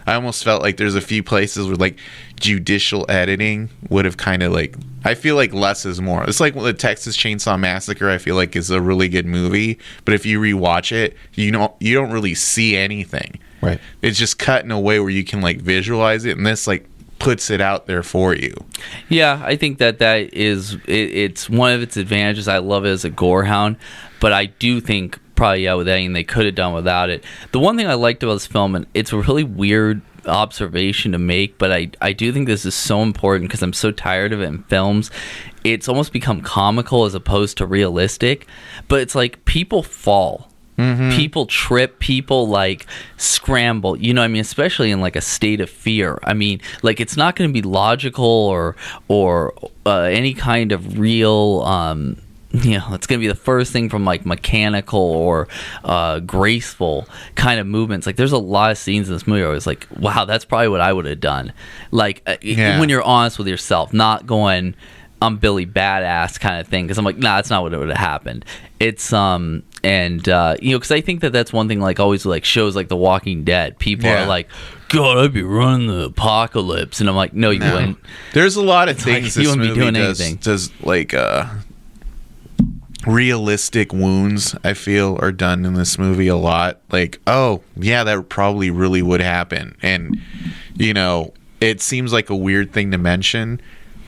I almost felt like there's a few places where like judicial editing would have kind of like, I feel like less is more. It's like the Texas Chainsaw Massacre, I feel like is a really good movie, but if you rewatch it, you don't really see anything. Right. It's just cut in a way where you can like visualize it, and this like puts it out there for you. Yeah, I think that is it's one of its advantages. I love it as a gore hound, but I do think probably with anything they could have done without it. The one thing I liked about this film, and it's a really weird observation to make, but I do think this is so important because I'm so tired of it in films. It's almost become comical as opposed to realistic, but it's like people fall. Mm-hmm. People trip, people like scramble, you know what I mean, especially in like a state of fear. I mean, like it's not going to be logical or any kind of real it's going to be the first thing from like mechanical or graceful kind of movements. Like there's a lot of scenes in this movie where I was like, wow, that's probably what I would have done. Like when you're honest with yourself, not going I'm Billy Badass kind of thing, because I'm like, nah, that's not what would have happened. It's because I think that's one thing, like always like shows like The Walking Dead, people are like, God, I'd be running the apocalypse, and I'm like, no, you wouldn't. There's a lot of things like, this movie does like realistic wounds, I feel, are done in this movie a lot. Like, oh yeah, that probably really would happen, and it seems like a weird thing to mention,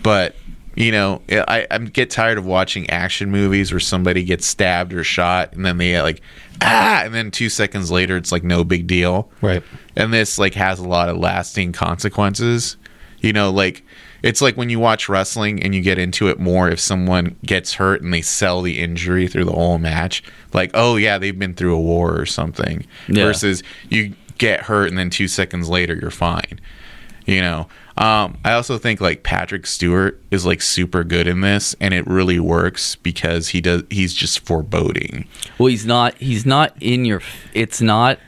but I get tired of watching action movies where somebody gets stabbed or shot and then they get like, and then 2 seconds later it's like no big deal. Right. And this like has a lot of lasting consequences. Like it's like when you watch wrestling and you get into it more if someone gets hurt and they sell the injury through the whole match. Like, oh yeah, they've been through a war or something. Yeah. Versus you get hurt and then 2 seconds later you're fine. I also think like Patrick Stewart is like super good in this, and it really works because he's just foreboding. Well, he's not in your, it's not,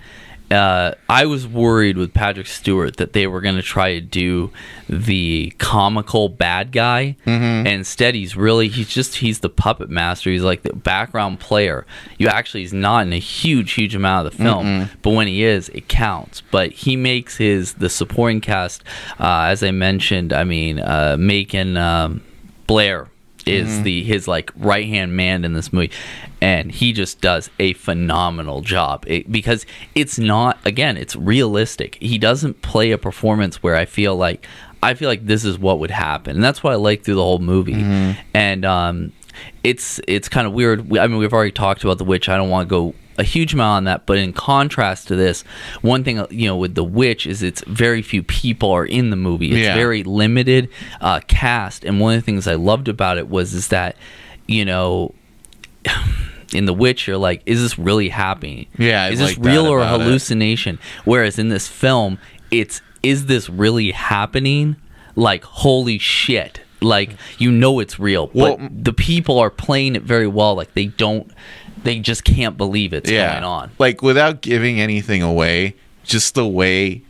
I was worried with Patrick Stewart that they were going to try to do the comical bad guy, and instead he's the puppet master. He's like the background player. He's not in a huge amount of the film, but when he is, it counts. But he makes the supporting cast, as I mentioned, Macon Blair is his like right hand man in this movie, and he just does a phenomenal job because it's realistic. He doesn't play a performance where I feel like this is what would happen, and that's what I like through the whole movie. And it's kind of weird. I mean, we've already talked about The Witch. I don't want to go a huge amount on that, but in contrast to this, one thing with The Witch is it's very few people are in the movie. It's very limited cast, and one of the things I loved about it is that in The Witch you're like, is this really happening? Is this real or a hallucination? Whereas in this film, is this really happening? Like, holy shit. Like, it's real, but the people are playing it very well. Like, they just can't believe it's going on. Like, without giving anything away, just the way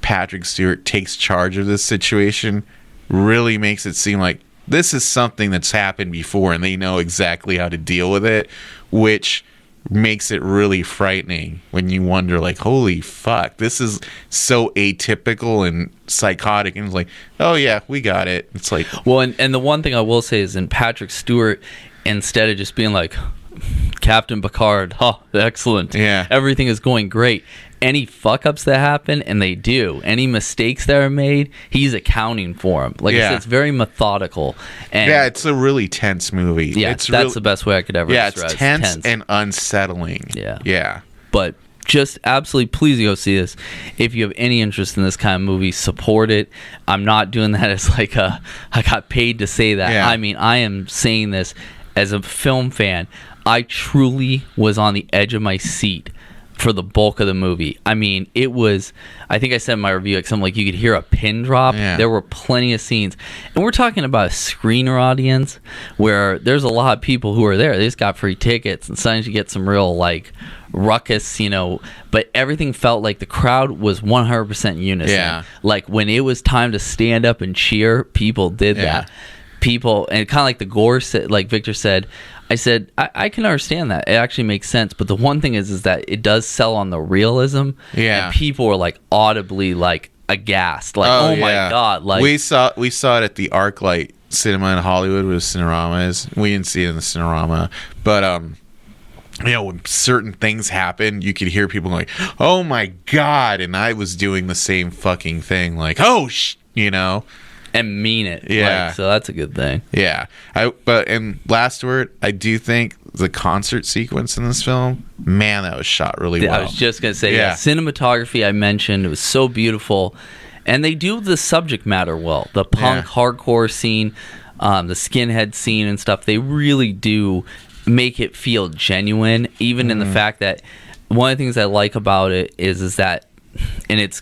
Patrick Stewart takes charge of this situation really makes it seem like this is something that's happened before and they know exactly how to deal with it, which makes it really frightening when you wonder, like, holy fuck, this is so atypical and psychotic. And it's like, oh yeah, we got it. It's like, well, and the one thing I will say is in Patrick Stewart, instead of just being like, Captain Picard, excellent, everything is going great, any fuck ups that happen, and they do, any mistakes that are made, he's accounting for them. Like I said, it's very methodical. And it's a really tense movie. That's the best way I could ever describe it. It's tense and unsettling. But just absolutely, please go see this. If you have any interest in this kind of movie, support it. I'm not doing that as like I got paid to say that. I mean, I am saying this as a film fan. I truly was on the edge of my seat for the bulk of the movie. I mean, it was, I think I said in my review, like something like you could hear a pin drop. There were plenty of scenes. And we're talking about a screener audience where there's a lot of people who are there. They just got free tickets, and sometimes you get some real like ruckus, but everything felt like the crowd was 100% unison. Like when it was time to stand up and cheer, people did that. people, and kind of like the gore, like Victor said, I said, I can understand that. It actually makes sense. But the one thing is that it does sell on the realism. Yeah. And people are like audibly like aghast. Like, oh my God. Like we saw it at the ArcLight Cinema in Hollywood where the Cinerama is. We didn't see it in the Cinerama. But when certain things happen, you could hear people like, oh my God. And I was doing the same fucking thing. Like, and mean it. Yeah. Like, so that's a good thing. Yeah. And last word, I do think the concert sequence in this film, man, that was shot really well. I was just going to say, cinematography I mentioned, it was so beautiful. And they do the subject matter well. The punk hardcore scene, the skinhead scene and stuff, they really do make it feel genuine, even in the fact that one of the things I like about it is that, and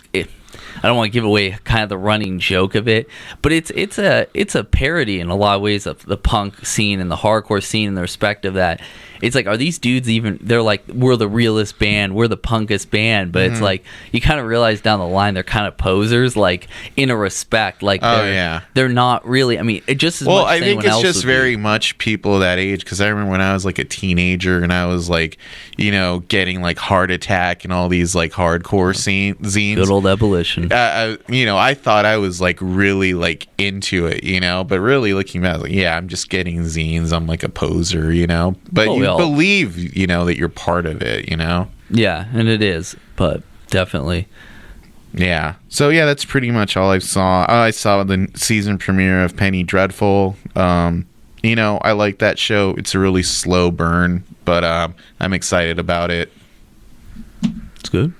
I don't want to give away kind of the running joke of it, but it's a parody in a lot of ways of the punk scene and the hardcore scene in the respect of that. It's like, are these dudes even, they're like, we're the realest band, we're the punkest band, but it's like, you kind of realize down the line they're kind of posers, like, in a respect, like, they're not really, I mean, it just as much I think it's just very much people that age, because I remember when I was like a teenager and I was like, getting like Heart Attack and all these like hardcore zines. Good old Abolition. I thought I was like really like into it, but really looking back, like, I'm just getting zines, I'm like a poser, but believe that you're part of it. Yeah, and it is, but definitely. Yeah, so that's pretty much all I saw. I saw the season premiere of Penny Dreadful. I like that show. It's a really slow burn, but I'm excited about it. It's good.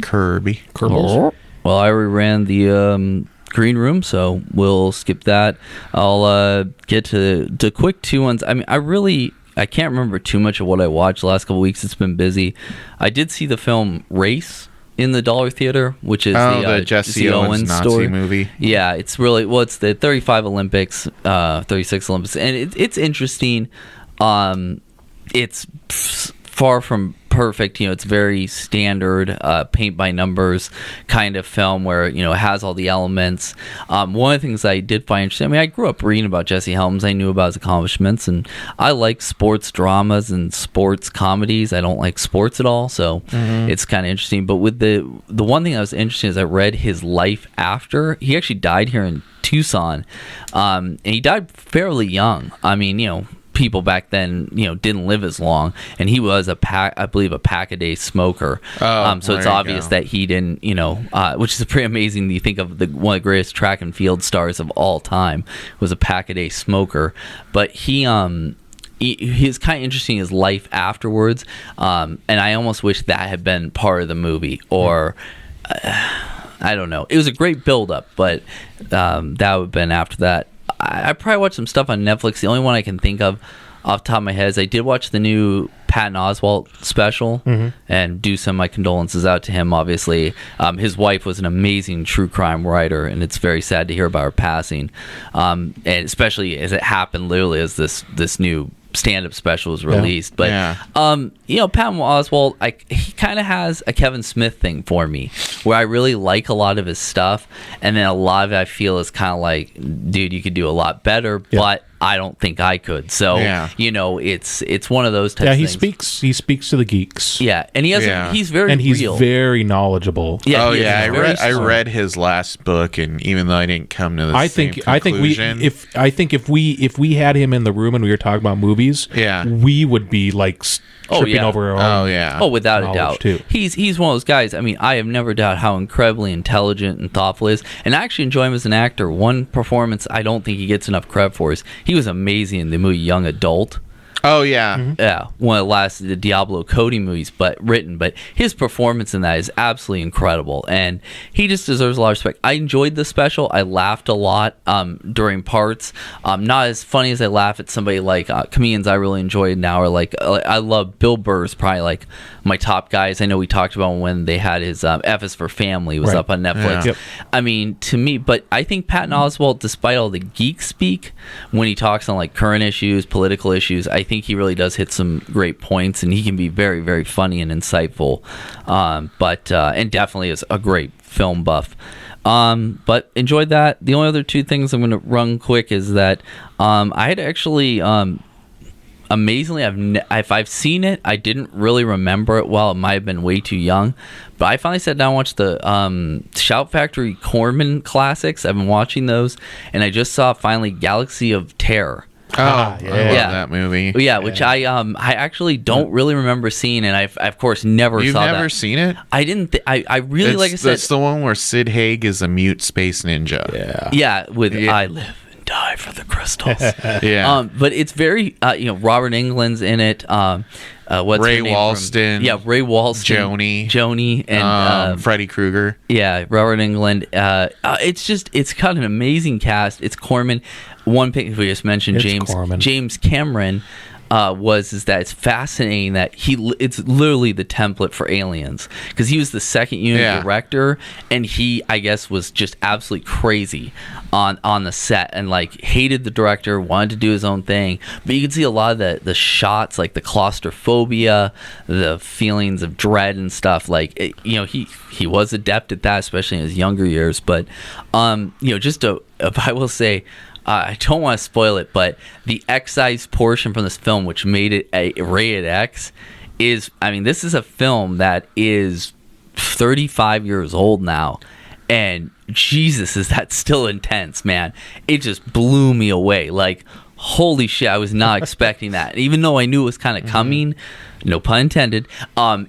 Kirby. Well, I ran the Green Room, so we'll skip that. I'll get to the quick two ones. I mean, I can't remember too much of what I watched the last couple of weeks. It's been busy. I did see the film Race in the Dollar Theater, which is the Jesse Owens Nazi story. movie. Yeah, it's really, it's the 35 Olympics, 36 Olympics, and it's interesting. It's far from perfect. It's very standard paint by numbers kind of film where it has all the elements. One of the things I did find interesting, I mean, I grew up reading about Jesse Helms. I knew about his accomplishments, and I like sports dramas and sports comedies. I don't like sports at all, so it's kind of interesting. But with the one thing that was interesting is I read his life after. He actually died here in Tucson, and he died fairly young. I mean, people back then, didn't live as long, and he was I believe a pack-a-day smoker. So it's obvious that he didn't, which is pretty amazing. You think of one of the greatest track and field stars of all time was a pack-a-day smoker, but he's kind of interesting his life afterwards, and I almost wish that had been part of the movie, or I don't know. It was a great build-up, but that would have been after that. I probably watched some stuff on Netflix. The only one I can think of off the top of my head is I did watch the new Patton Oswalt special, and do send my condolences out to him, obviously. His wife was an amazing true crime writer, and it's very sad to hear about her passing, and especially as it happened literally as this new stand-up special was released. But Patton Oswalt, he kind of has a Kevin Smith thing for me, where I really like a lot of his stuff, and then a lot of it I feel is kind of like, dude, you could do a lot better, but I don't think I could. So it's one of those types of things. He speaks to the geeks. Yeah, and he has he's very and he's real. Very knowledgeable. Yeah, I read his last book, and even though I didn't come to the same conclusion, I think if we had him in the room and we were talking about movies, we would be like tripping over our own without a doubt. Too. He's one of those guys. I mean, I have never doubted how incredibly intelligent and thoughtful he is, and I actually enjoy him as an actor. One performance I don't think he gets enough credit for is he was amazing in the movie Young Adult. Oh, yeah. Mm-hmm. Yeah, one of the last Diablo Cody movies, but his performance in that is absolutely incredible, and he just deserves a lot of respect. I enjoyed the special. I laughed a lot during parts. Not as funny as I laugh at somebody like comedians I really enjoy now, or like I love Bill Burr's probably like my top guys. I know we talked about when they had his F is for Family was up on Netflix. Yeah. Yep. I mean, to me, but I think Patton Oswalt, despite all the geek speak, when he talks on like current issues, political issues, I think he really does hit some great points, and he can be very, very funny and insightful. And definitely is a great film buff. But enjoyed that. The only other two things I'm going to run quick is that I had actually amazingly, if I've seen it, I didn't really remember it well. It might have been way too young. But I finally sat down and watched the Shout Factory Corman classics. I've been watching those, and I just saw finally Galaxy of Terror. Oh, I love that movie. Yeah, which I actually don't really remember seeing, and I of course never You've saw that. You've never seen it? I didn't. I really, like I said, that's the one where Sid Haig is a mute space ninja. Yeah, with I live and die for the crystals. Yeah. But it's very Robert Englund's in it. What's Ray her name Walston? Ray Walston, Joni, and Freddy Krueger. Yeah, Robert Englund. It's got an amazing cast. It's Corman. One pick we just mentioned, James Cameron. Is that it's fascinating that it's literally the template for Aliens, because he was the second unit director, and he, I guess, was just absolutely crazy on the set, and like hated the director, wanted to do his own thing. But you can see a lot of the shots, like the claustrophobia, the feelings of dread and stuff. Like he was adept at that, especially in his younger years. But if I will say, I don't want to spoil it, but the excise portion from this film, which made it a rated X, this is a film that is 35 years old now, and Jesus, is that still intense, man. It just blew me away. Like, holy shit, I was not expecting that. Even though I knew it was kind of coming, no pun intended,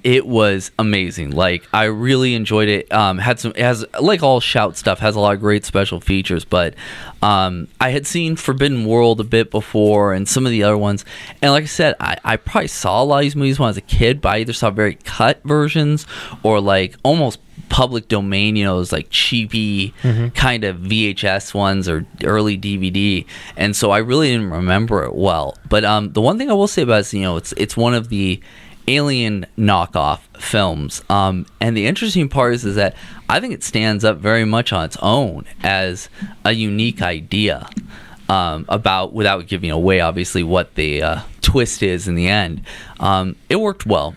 it was amazing. Like, I really enjoyed it. It has, like all Shout stuff, has a lot of great special features, but I had seen Forbidden World a bit before and some of the other ones, and like I said, I probably saw a lot of these movies when I was a kid, but I either saw very cut versions or like almost public domain, those like cheapy kind of VHS ones or early DVD, and so I really didn't remember it well. But the one thing I will say about it is, it's one of the Alien knockoff films, and the interesting part is that I think it stands up very much on its own as a unique idea, without giving away obviously what the twist is in the end. It worked well,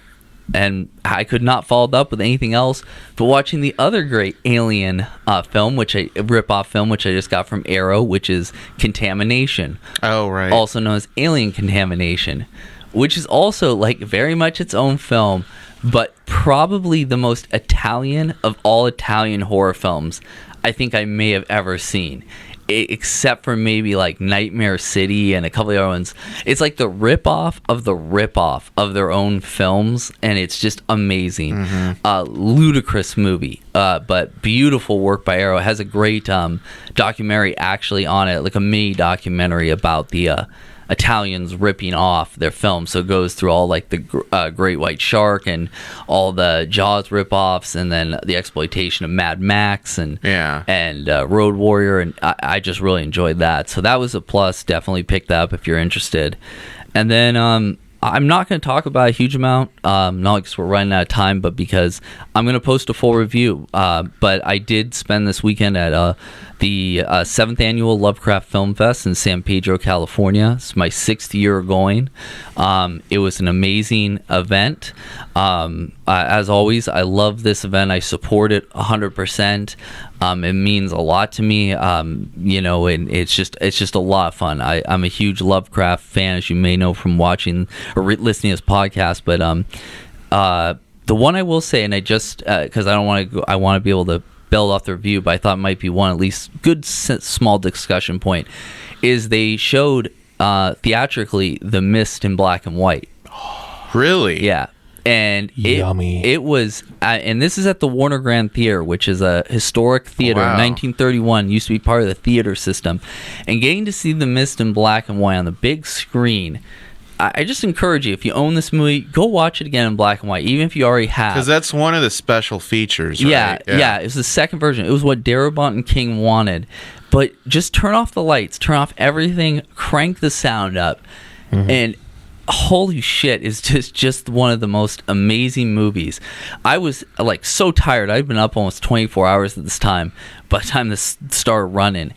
and I could not follow it up with anything else but watching the other great Alien rip-off film, which I just got from Arrow, which is Contamination. Oh, right. Also known as Alien Contamination, which is also like very much its own film, but probably the most Italian of all Italian horror films I think I may have ever seen. Except for maybe like Nightmare City and a couple of other ones. It's like the rip-off of their own films, and it's just amazing. Ludicrous movie, but beautiful work by Arrow. It has a great documentary actually on it, like a mini documentary about the Italians ripping off their film. So it goes through all like the Great White Shark and all the Jaws rip-offs, and then the exploitation of Mad Max and Road Warrior, and I just really enjoyed that. So that was a plus. Definitely pick that up if you're interested. And then I'm not going to talk about a huge amount, not because we're running out of time, but because I'm going to post a full review. But I did spend this weekend at the 7th Annual Lovecraft Film Fest in San Pedro, California. It's my 6th year going. It was an amazing event. As always, I love this event. I support it 100%. It means a lot to me, and it's just a lot of fun. I'm a huge Lovecraft fan, as you may know from watching or listening to this podcast. But the one I will say, and I just because I want to be able to build off the review, but I thought it might be one at least good small discussion point, is they showed theatrically The Mist in black and white. Really? Yeah. And it was, and this is at the Warner Grand Theater, which is a historic theater. Wow. 1931, used to be part of the theater system. And getting to see The Mist in black and white on the big screen, I just encourage you, if you own this movie, go watch it again in black and white, even if you already have. Because that's one of the special features, right? Yeah, it was the second version. It was what Darabont and King wanted. But just turn off the lights, turn off everything, crank the sound up, and holy shit, is just one of the most amazing movies. I was like so tired. I'd been up almost 24 hours at this time by the time this started running,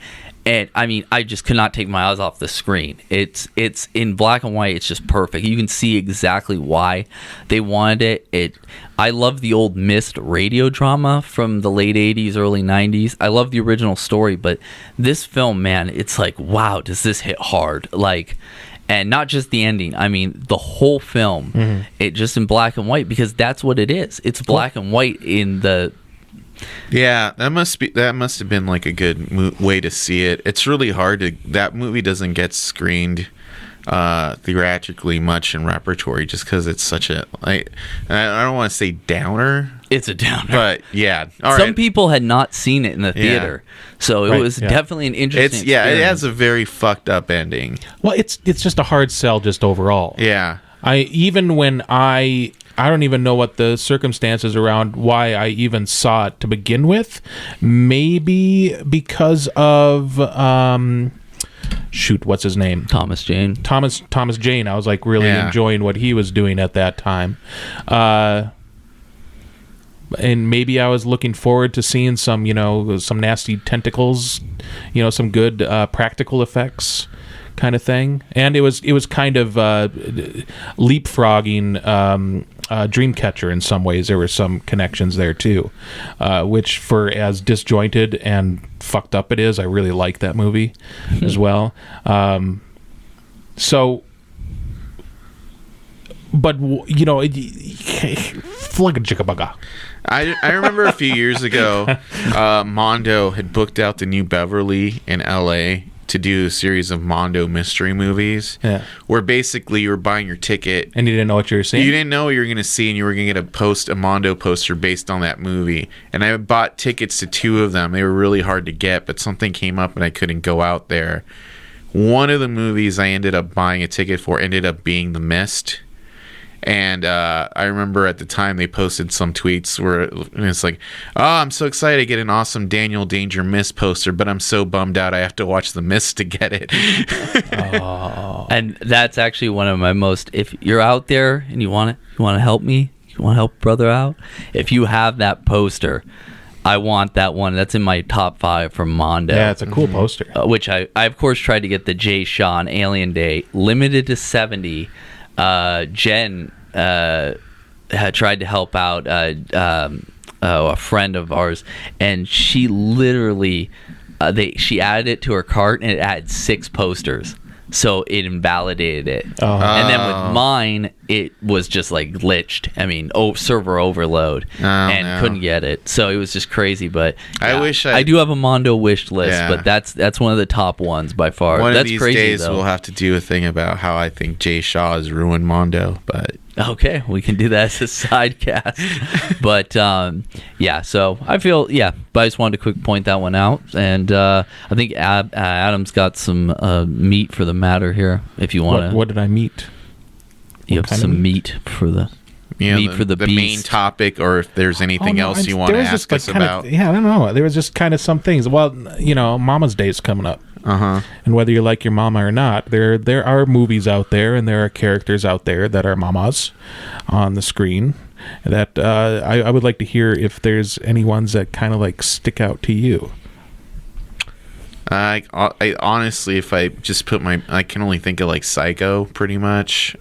And I mean, I just could not take my eyes off the screen. It's in black and white. It's just perfect. You can see exactly why they wanted it. I love the old Mist radio drama from the late 80s, early 90s. I love the original story, but this film, man, it's like, wow, does this hit hard? Like, and not just the ending. I mean, the whole film, it just in black and white, because that's what it is. It's black and white in the... Yeah, that must have been like a good way to see it. It's really hard to... That movie doesn't get screened theatrically much in repertory just because it's such a... I don't want to say downer. It's a downer. But yeah. Some people had not seen it in the theater. So it was definitely an interesting experience. It has a very fucked up ending. Well, it's just a hard sell just overall. Yeah. I don't even know what the circumstances around why I even saw it to begin with. Maybe because of what's his name? Thomas Jane. Thomas Jane. I was like really enjoying what he was doing at that time. And maybe I was looking forward to seeing some nasty tentacles, some good practical effects kind of thing. And it was kind of leapfrogging Dreamcatcher in some ways. There were some connections there too, which, for as disjointed and fucked up it is, I really like that movie as well. Flugga-jigga-bugga. I remember a few years ago, Mondo had booked out the New Beverly in LA to do a series of Mondo mystery movies, where basically you were buying your ticket and you didn't know what you were seeing. You didn't know what you were going to see, and you were going to get a Mondo poster based on that movie. And I bought tickets to 2 of them. They were really hard to get, but something came up and I couldn't go out there. One of the movies I ended up buying a ticket for ended up being The Mist. And I remember at the time they posted some tweets where it's like, oh, I'm so excited to get an awesome Daniel Danger Mist poster, but I'm so bummed out I have to watch The Mist to get it. And that's actually one of my most... If you're out there and you want to help me, you want to help brother out, if you have that poster, I want that one. That's in my top 5 from Mondo. Yeah, it's a cool poster. Which I of course tried to get the Jay Shaw on Alien Day, limited to 70. Jen had tried to help out a friend of ours, and she literally she added it to her cart, and it had 6 posters, so it invalidated it. And then with mine, it was just like glitched. I mean, server overload, couldn't get it. So it was just crazy. But I wish I do have a Mondo wish list, but that's one of the top ones by far. One that's of these crazy, days though. we'll have to do a thing about how I think Jay Shaw has ruined Mondo, but okay, we can do that as a side cast. But so I feel but I just wanted to quick point that one out, and I think Adam's got some meat for the matter here. If you want to, what did I meet? You have some meat for the meat for the beast. Main topic, or if there's anything else you want to ask us about. I don't know. There was just kind of some things. Well, Mama's Day is coming up. And whether you like your mama or not, there are movies out there and there are characters out there that are mamas on the screen that I would like to hear if there's any ones that kind of like stick out to you. I honestly, if I just put I can only think of like Psycho pretty much.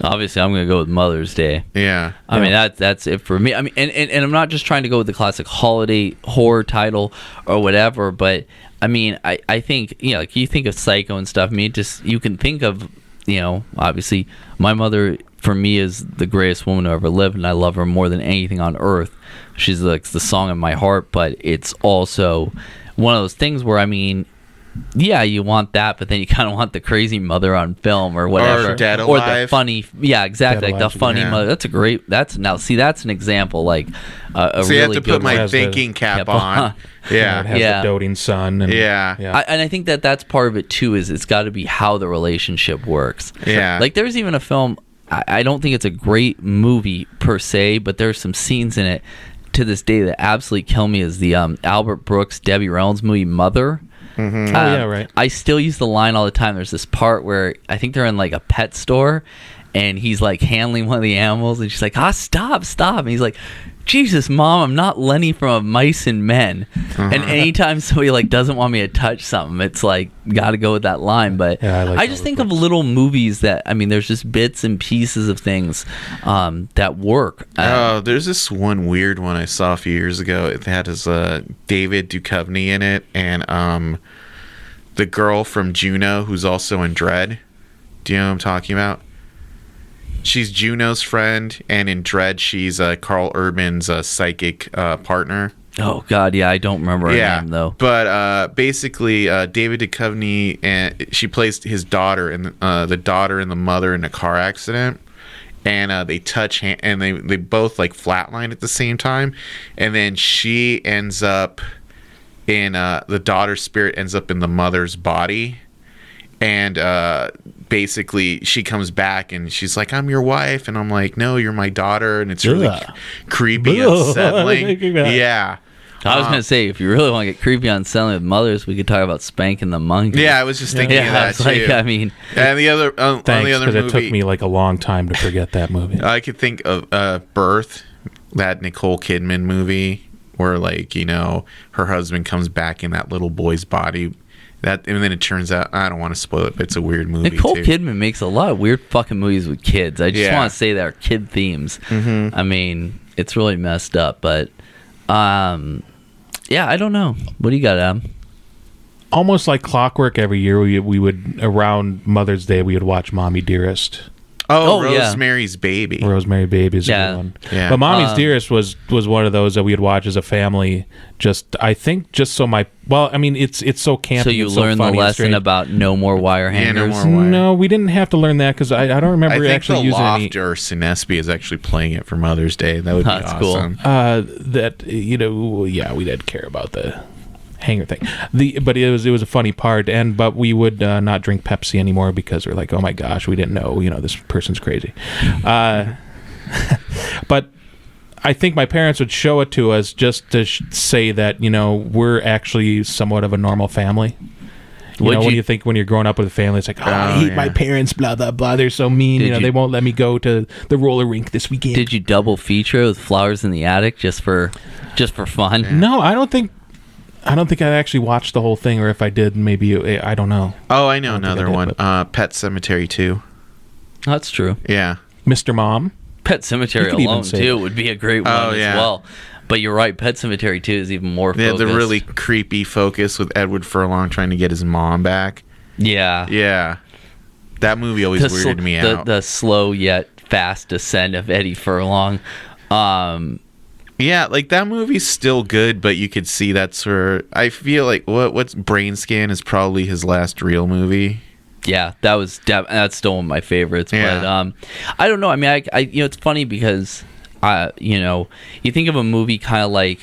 Obviously, I'm going to go with Mother's Day. Yeah. I mean, that's it for me. I mean, and I'm not just trying to go with the classic holiday horror title or whatever, but I mean, I think, like you think of Psycho and stuff. I mean, you can think of, obviously, my mother, for me, is the greatest woman who ever lived, and I love her more than anything on earth. She's like the song in my heart, but it's also one of those things where, I mean, yeah, you want that, but then you kind of want the crazy mother on film or whatever, or Dead Alive, or the funny, exactly, like the funny mother. That's that's an example, like a so really you have to good put my thinking cap on. Yeah, it has the doting son. And, and I think that's part of it too. Is it's got to be how the relationship works. Yeah, like there's even a film. I don't think it's a great movie per se, but there's some scenes in it to this day that absolutely kill me. Is the Albert Brooks, Debbie Reynolds movie Mother. Mm-hmm. Right. I still use the line all the time. There's this part where I think they're in like a pet store, and he's like handling one of the animals, and she's like, stop. And he's like, Jesus, Mom, I'm not Lenny from Mice and Men. And anytime somebody like doesn't want me to touch something, it's like got to go with that line. But I just think of little movies that, I mean, there's just bits and pieces of things that work. There's this one weird one I saw a few years ago. It had his David Duchovny in it, and the girl from Juno who's also in Dredd. Do you know what I'm talking about? She's Juno's friend, and in Dredd, she's Carl Urban's psychic partner. Oh, God, yeah, I don't remember her name, though. But basically, David Duchovny, and she plays his daughter, and the daughter and the mother in a car accident. And they touch and they both like flatline at the same time. And then she ends up in, the daughter's spirit ends up in the mother's body. And basically she comes back and she's like, I'm your wife. And I'm like, no, you're my daughter. And it's really creepy, unsettling. Yeah. I was going to say, if you really want to get creepy on selling with mothers, we could talk about Spanking the Monkey. Yeah, I was just thinking of that, too. Like, I mean... And the other, thanks, because it took me like a long time to forget that movie. I could think of Birth, that Nicole Kidman movie, where, like, you know, her husband comes back in that little boy's body. And then it turns out, I don't want to spoil it, but it's a weird movie, Nicole Kidman makes a lot of weird fucking movies with kids. I just want to say they're kid themes. I mean, it's really messed up, but... yeah, I don't know. What do you got, Adam? Almost like clockwork, every year we would, around Mother's Day, we would watch Mommy Dearest. Oh, Rosemary's Baby. Rosemary Baby is a good one. Yeah. But Mommy's Dearest was one of those that we would watch as a family. I think just so it's so campy. So you learn the lesson about no more wire hangers? Yeah, no more wire. No, we didn't have to learn that because I don't remember actually using any. I think the Loft or Sinespi is actually playing it for Mother's Day. That would be awesome. Cool. We didn't care about the hanger thing. But it was a funny part, but we would not drink Pepsi anymore because we're like, oh my gosh, we didn't know, this person's crazy. But I think my parents would show it to us just to say that, we're actually somewhat of a normal family. When you think when you're growing up with a family, it's like, I hate my parents, blah, blah, blah. They're so mean. They won't let me go to the roller rink this weekend. Did you double feature with Flowers in the Attic just for fun? Yeah. No, I don't think I actually watched the whole thing, or if I did, maybe, I don't know. Oh, I know another one. Pet Sematary 2. That's true. Yeah. Mr. Mom. Pet Sematary alone, too, would be a great one as well. But you're right, Pet Sematary 2 is even more focused. The really creepy focus with Edward Furlong trying to get his mom back. Yeah. Yeah. That movie always weirded me out. The slow yet fast descent of Eddie Furlong. Yeah, like that movie's still good, but you could see that's where I feel like what's Brain Scan is probably his last real movie. Yeah, that's still one of my favorites. Yeah. But I don't know. I mean, I it's funny because you think of a movie kind of like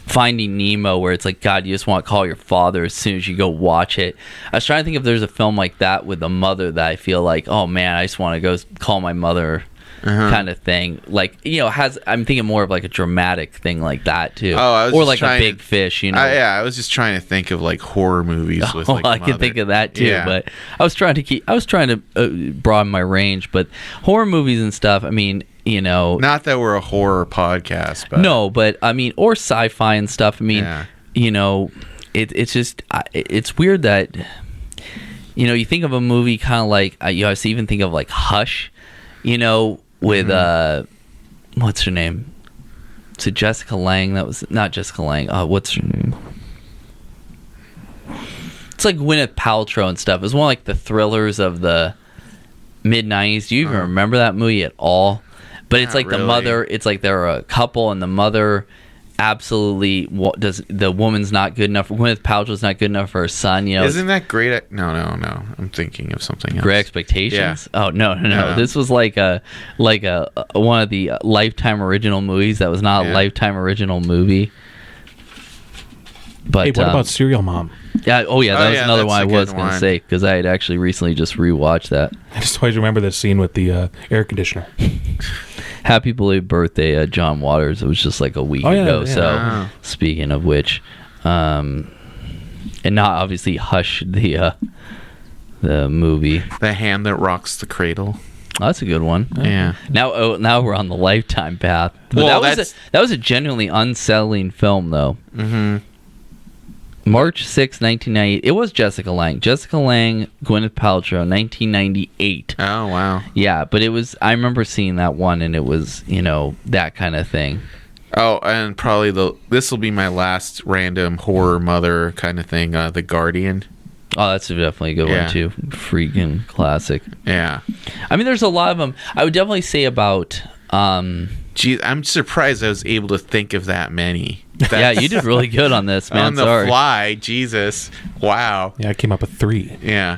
Finding Nemo, where it's like, God, you just want to call your father as soon as you go watch it. I was trying to think if there's a film like that with a mother that I feel like, oh man, I just want to go call my mother. Kind of thing, like I'm thinking more of like a dramatic thing like that too, or like a Big Fish, I was just trying to think of like horror movies with like I can think of that too, but I was trying to broaden my range. But horror movies and stuff, I mean, not that we're a horror podcast, but no, but I mean, or sci-fi and stuff. I mean, it's just it's weird that you think of a movie kind of like I even think of like Hush, with what's her name? Is it Jessica Lange? That was not Jessica Lange. What's her name? It's like Gwyneth Paltrow and stuff. It was one of like the thrillers of the mid-90s. Do you even remember that movie at all? But it's like really. The mother. It's like they're a couple, and the mother absolutely the woman's not good enough. Gwyneth Paltrow's not good enough for her son. Isn't that great? No. I'm thinking of something else. Great Expectations. Yeah. Oh no. This was like a one of the Lifetime original movies that was not a Lifetime original movie. But hey, what about Serial Mom? Yeah. Oh yeah, that was another one I was going to say because I had actually recently just rewatched that. I just always remember the scene with the air conditioner. Happy belated birthday, John Waters. It was just like a week ago. Yeah. So, speaking of which, and not obviously Hush, the movie. The Hand That Rocks the Cradle. That's a good one. Yeah. Now we're on the Lifetime path. But Well, that was a genuinely unsettling film, though. Mm-hmm. March 6, 1998. It was Jessica Lange. Jessica Lange, Gwyneth Paltrow, 1998. Oh, wow. Yeah, but it was. I remember seeing that one, and it was, that kind of thing. Oh, and probably this will be my last random horror mother kind of thing. The Guardian. Oh, that's definitely a good one too. Freaking classic. Yeah. I mean, there's a lot of them. I would definitely say about. Geez, I'm surprised I was able to think of that many. Yeah, you did really good on this, man. On the fly, Jesus. Wow. Yeah, I came up with 3. Yeah.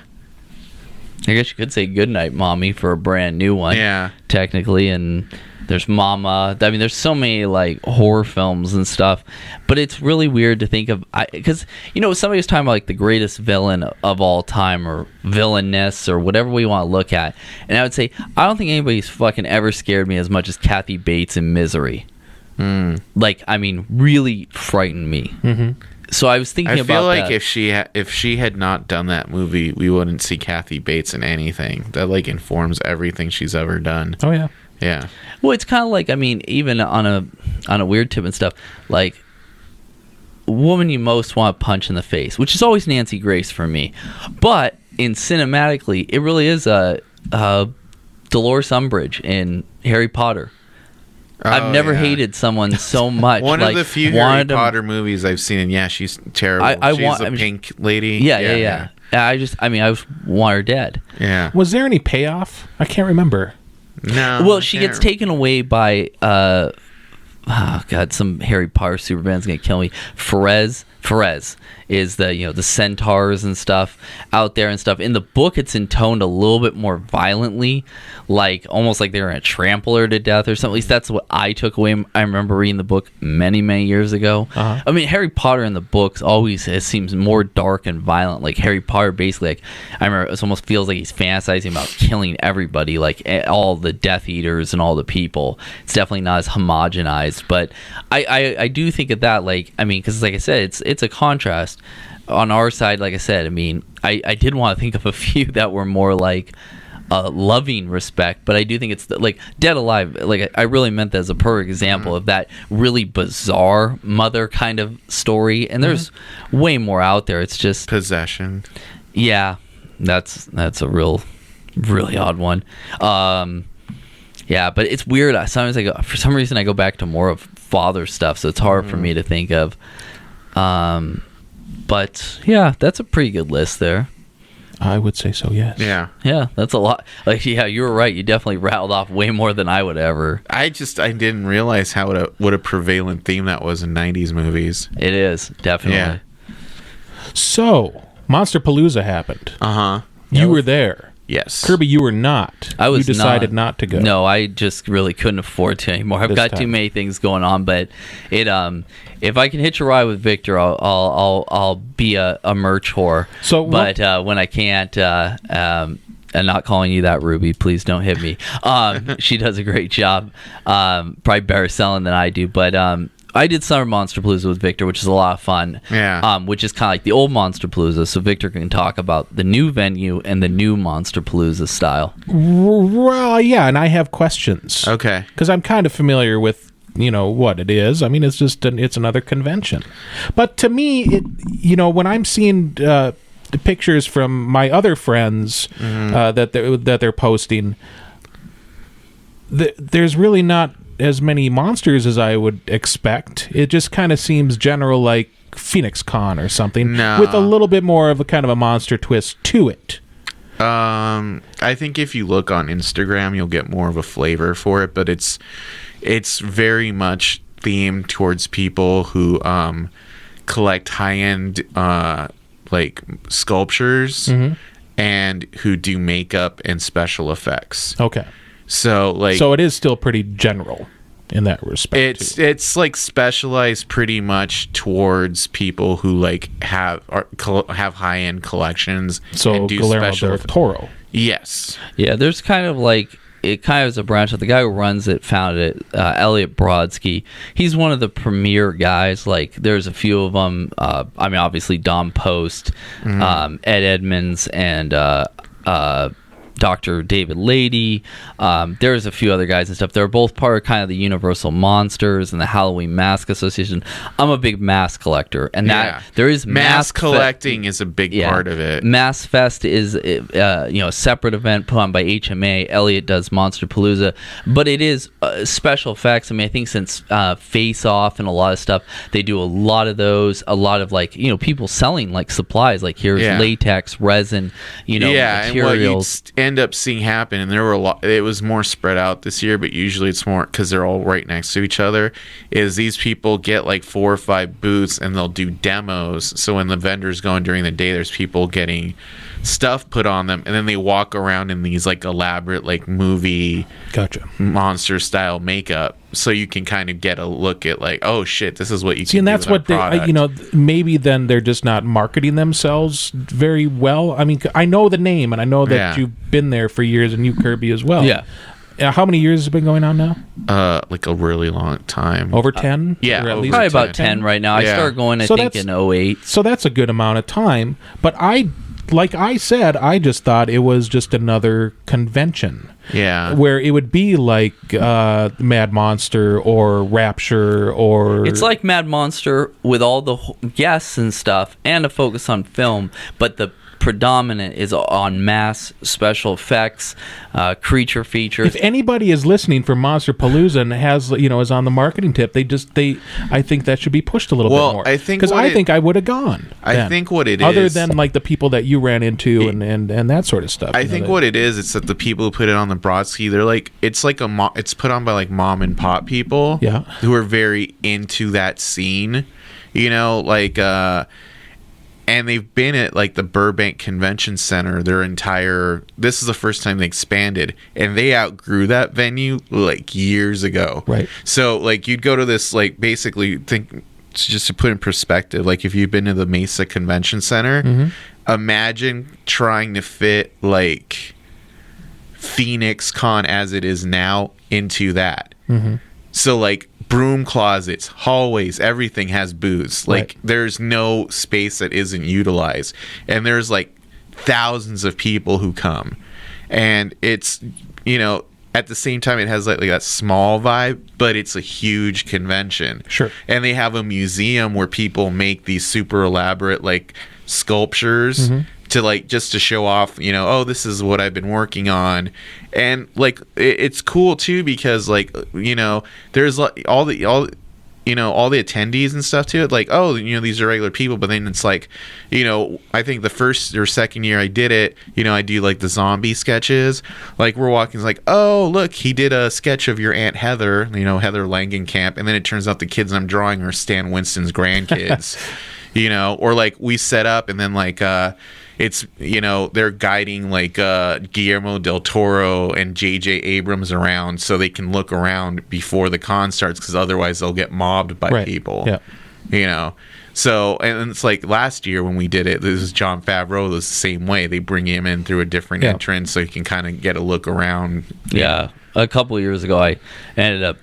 I guess you could say Goodnight Mommy for a brand new one. Yeah. Technically, and there's Mama. I mean, there's so many like horror films and stuff, but it's really weird to think of because somebody was talking about like the greatest villain of all time or villainess or whatever we want to look at, and I would say I don't think anybody's fucking ever scared me as much as Kathy Bates in Misery. Like, I mean, really frightened me. Mm-hmm. So I was thinking about I feel like that. if she had not done that movie, we wouldn't see Kathy Bates in anything. That like informs everything she's ever done. Oh yeah. Yeah. Well, it's kind of like, I mean, even on a weird tip and stuff, like woman you most want to punch in the face, which is always Nancy Grace for me, but in cinematically, it really is Dolores Umbridge in Harry Potter. I've never hated someone so much. One of the few Harry Potter movies I've seen, and yeah, she's terrible. She's the pink lady. Yeah. I just want her dead. Yeah. Was there any payoff? I can't remember. No. Well, she gets taken away by some Harry Potter Superman's gonna kill me. Ferez is the centaurs and stuff out there and stuff. In the book, it's intoned a little bit more violently, like almost like they were gonna trample her to death or something. At least that's what I took away. I remember reading the book many, many years ago. Uh-huh. I mean, Harry Potter in the books always seems more dark and violent. Like Harry Potter, basically, like I remember, it almost feels like he's fantasizing about killing everybody, like all the Death Eaters and all the people. It's definitely not as homogenized, but I do think of that, like, I mean, because like I said, it's a contrast. On our side, like I said, I mean, I did want to think of a few that were more like loving respect, but I do think it's like Dead Alive. Like I really meant that as a perfect example of that really bizarre mother kind of story. And there's way more out there. It's just Possession. Yeah, that's a really odd one. Yeah, but it's weird. Sometimes for some reason I go back to more of father stuff, so it's hard for me to think of. But yeah, that's a pretty good list there. I would say so, yes. Yeah, that's a lot. Like, yeah, you were right. You definitely rattled off way more than I would ever. I didn't realize what a prevalent theme that was in 90s movies. It is, definitely. Yeah. So, Monsterpalooza happened. Uh-huh. You were there. Yes. Kirby, you were not. I was You decided not to go. No, I just really couldn't afford to anymore. I've got too many things going on, but it if I can hitch a ride with Victor, I'll be a merch whore. So, but when I can't, and not calling you that, Ruby, please don't hit me. She does a great job. Probably better selling than I do, but I did Summer Monsterpalooza with Victor, which is a lot of fun. Yeah. Which is kind of like the old Monsterpalooza, so Victor can talk about the new venue and the new Monsterpalooza style. Well, yeah, and I have questions. Okay. Because I'm kind of familiar with, what it is. I mean, it's just it's another convention. But to me, when I'm seeing the pictures from my other friends that they're posting, there's really not as many monsters as I would expect. It just kind of seems general, like Phoenix Con or something, with a little bit more of a kind of a monster twist to it. I think if you look on Instagram, you'll get more of a flavor for it, but it's very much themed towards people who collect high-end like sculptures and who do makeup and special effects. Okay. So it is still pretty general in that respect. It's like specialized pretty much towards people who like have high end collections. So and do Guillermo del Toro. Yes. Yeah, there's kind of like, it kind of is a branch of the guy who runs it, founded it, Elliot Brodsky. He's one of the premier guys. Like, there's a few of them. I mean, obviously Dom Post, Ed Edmonds, and Dr. David Lady. There's a few other guys and stuff. They're both part of kind of the Universal Monsters and the Halloween Mask Association. I'm a big mask collector, and that there is mask collecting is a big part of it. Mask Fest is a separate event put on by HMA. Elliot does Monster Palooza, but it is special effects. I mean, I think since Face Off and a lot of stuff, they do a lot of those. A lot of people selling like supplies, like here's latex, resin, materials. And what end up seeing happen, and there were a lot, it was more spread out this year, but usually it's more because they're all right next to each other, is these people get like 4 or 5 booths and they'll do demos. So when the vendors go in during the day, there's people getting stuff put on them, and then they walk around in these like elaborate like movie monster style makeup, so you can kind of get a look at like, oh shit, this is what you can and do that's with what they maybe then they're just not marketing themselves very well. I mean, I know the name, and I know that you've been there for years, and you, Kirby, as well. How many years has it been going on now? Like a really long time. Over 10? Yeah, or at least probably about 10 right now. I started going, I think, in 08. So that's a good amount of time. But like I said, I just thought it was just another convention. Yeah. Where it would be like Mad Monster or Rapture or... It's like Mad Monster with all the guests and stuff and a focus on film, but the predominant is on mass special effects, creature features. If anybody is listening for Monster Palooza and has is on the marketing tip, I think that should be pushed a little bit more. Because I think I would have gone. I think what it other is, than like the people that you ran into and that sort of stuff. I think what it is, it's that the people who put it on the Brodsky, they're like, it's like it's put on by like mom and pop people, who are very into that scene, and they've been at like the Burbank Convention Center this is the first time they expanded, and they outgrew that venue like years ago. Right. So like you'd go to this, like, basically, think, just to put in perspective, like if you've been to the Mesa Convention Center, imagine trying to fit like Phoenix Con as it is now into that. So like broom closets, hallways, everything has booths. Like there's no space that isn't utilized, and there's like thousands of people who come, and it's at the same time it has like that small vibe, but it's a huge convention. Sure. And they have a museum where people make these super elaborate like sculptures to like just to show off, oh, this is what I've been working on. And like it's cool too, because like there's like all the attendees and stuff to it, like, oh, these are regular people, but then it's like, I think the first or second year I did it, I do like the zombie sketches, like we're walking, it's like, oh, look, he did a sketch of your Aunt Heather, Heather Langenkamp, and then it turns out the kids I'm drawing are Stan Winston's grandkids. Or like we set up, and then like it's they're guiding like Guillermo del Toro and J.J. Abrams around so they can look around before the con starts, because otherwise they'll get mobbed by people. So, and it's like last year when we did it, this is Jon Favreau, it was the same way. They bring him in through a different entrance so you can kind of get a look around. A couple of years ago I ended up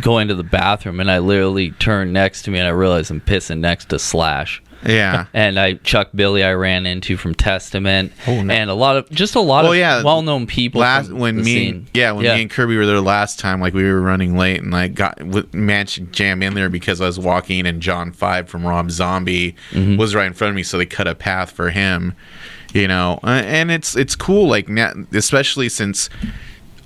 going to the bathroom, and I literally turned next to me, and I realized I'm pissing next to Slash. And Chuck Billy I ran into from Testament, and a lot of well-known people. When me and Kirby were there last time, like we were running late, and I managed to jam in there because I was walking, and John 5 from Rob Zombie was right in front of me, so they cut a path for him. And it's cool, like, especially since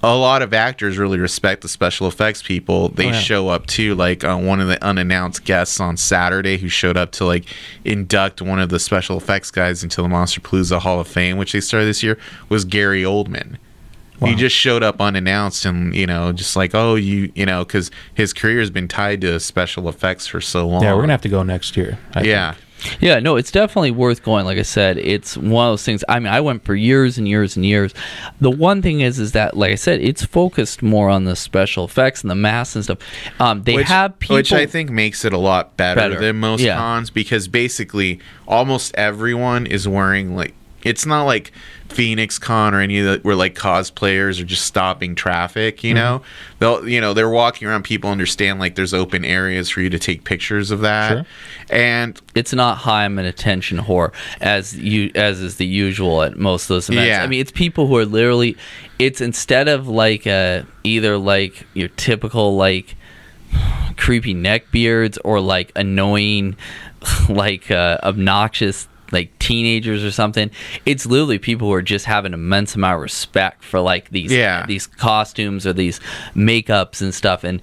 a lot of actors really respect the special effects people. They show up too, like one of the unannounced guests on Saturday who showed up to like induct one of the special effects guys into the Monster Palooza Hall of Fame, which they started this year, was Gary Oldman. He just showed up unannounced, and just like, oh, because his career has been tied to special effects for so long. Yeah, we're gonna have to go next year. I think. Yeah, no, it's definitely worth going. Like I said, it's one of those things. I mean, I went for years and years and years. The one thing is that, like I said, it's focused more on the special effects and the mass and stuff. Have people, which I think makes it a lot better than most cons, because basically almost everyone is wearing like, it's not like Phoenix Con or any of that where like cosplayers are just stopping traffic, you know. They're walking around, people understand like there's open areas for you to take pictures of that. Sure. And it's not high I'm an attention whore as is the usual at most of those events. Yeah. I mean, it's people who are literally, it's instead of like either like your typical like creepy neckbeards or like annoying like obnoxious like teenagers or something. It's literally people who are just have an immense amount of respect for like these costumes or these makeups and stuff. And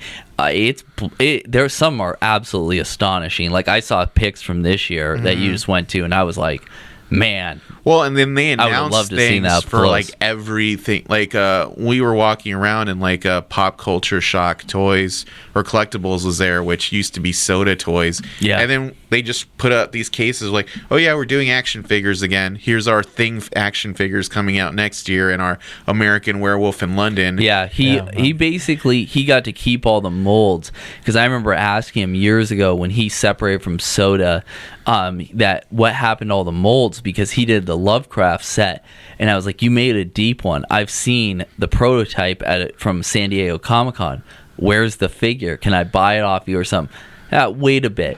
there's some are absolutely astonishing. Like I saw pics from this year that you just went to, and I was like, man. Well, and then they I would love announced to see things that for close. like everything. Like we were walking around and like Pop Culture Shock toys or collectables was there, which used to be soda toys. Yeah. And then they just put up these cases like, oh yeah, we're doing action figures again. Here's our Thing action figures coming out next year, and our American Werewolf in London. Yeah, he basically he got to keep all the molds, because I remember asking him years ago when he separated from Soda that what happened to all the molds, because he did the Lovecraft set, and I was like, you made a deep one. I've seen the prototype from San Diego Comic-Con. Where's the figure? Can I buy it off you or something? Wait a bit.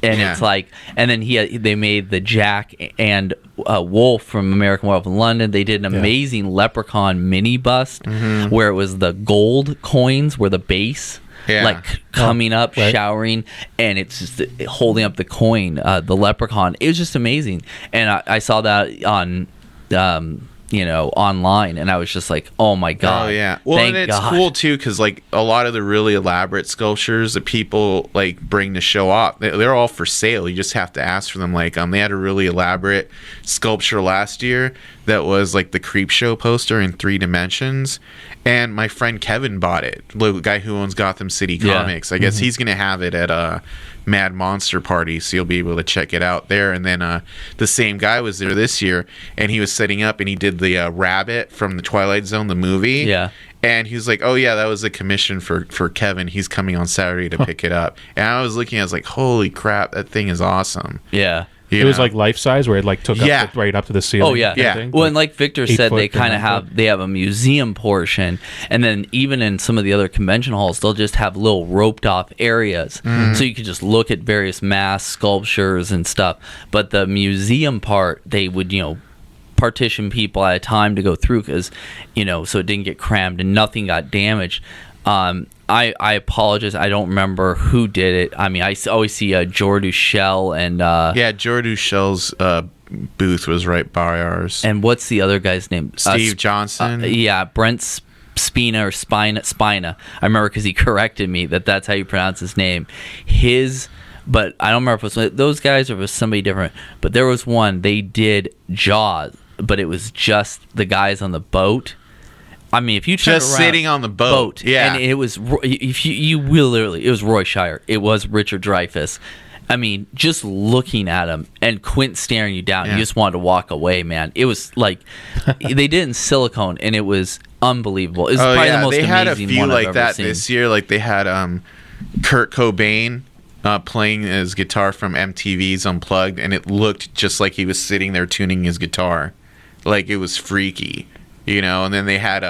And it's like, and then they made the Jack and Wolf from American Werewolf in London. They did an amazing Leprechaun mini bust where it was the gold coins were the base, like coming up, showering, and it's just holding up the coin, the Leprechaun. It was just amazing, and I saw that on. Online, and I was just like, oh my god. Oh yeah. Well, Thank and it's God. cool too, because like a lot of the really elaborate sculptures that people like bring to show off, they're all for sale. You just have to ask for them. Like they had a really elaborate sculpture last year that was like the Creep Show poster in 3 dimensions, and my friend Kevin bought it, the guy who owns Gotham City Comics. I guess he's gonna have it at Mad Monster Party, so you'll be able to check it out there. And then the same guy was there this year, and he was setting up, and he did the rabbit from the Twilight Zone, the movie. Yeah. And he was like, oh yeah, that was a commission for Kevin. He's coming on Saturday to pick it up. And I was looking, I was like, holy crap, that thing is awesome. Yeah. It was like life size, where it like took up right up to the ceiling. Oh yeah, Yeah. Thing. Well, and like Victor said, they 8 foot kind of have a museum portion, and then even in some of the other convention halls, they'll just have little roped off areas, so you could just look at various mass sculptures and stuff. But the museum part, they would partition people at a time to go through, because so it didn't get crammed and nothing got damaged. I apologize. I don't remember who did it. I mean, I always see Jordu Shell and Jordu Shell's booth was right by ours. and what's the other guy's name? Steve Johnson. Brent Spina or Spina. I remember because he corrected me that's how you pronounce his name. But I don't remember if it was those guys or if it was somebody different. But there was one, they did Jaws, but it was just the guys on the boat. I mean, if you turn Just around, sitting on the boat. Yeah. and it was if you will literally, it was Roy Shire, it was Richard Dreyfuss. I mean, just looking at him and Quint staring you down, you just wanted to walk away, man. It was like they did it in silicone, and it was unbelievable. It was probably the most they amazing had a few one I've like ever that seen. this year. Like they had Kurt Cobain playing his guitar from MTV's Unplugged, and it looked just like he was sitting there tuning his guitar. Like it was freaky. And then they had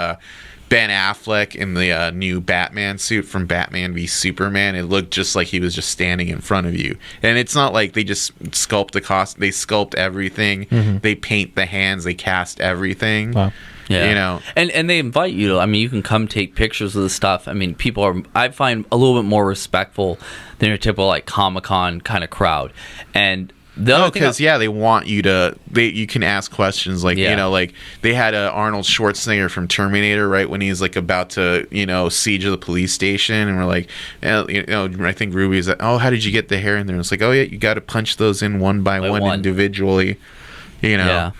Ben Affleck in the new Batman suit from Batman v Superman. It looked just like he was just standing in front of you. And it's not like they just sculpt the costume. They sculpt everything. They paint the hands. They cast everything. Wow. Yeah. And they invite you to, I mean, you can come take pictures of the stuff. I mean, people are, I find, a little bit more respectful than your typical like Comic-Con kind of crowd. And because they want you to. You can ask questions like like they had Arnold Schwarzenegger from Terminator right when he's like about to siege of the police station, and we're like, I think Ruby was like, oh, how did you get the hair in there? And it's like, oh yeah, you got to punch those in one by one individually, Yeah.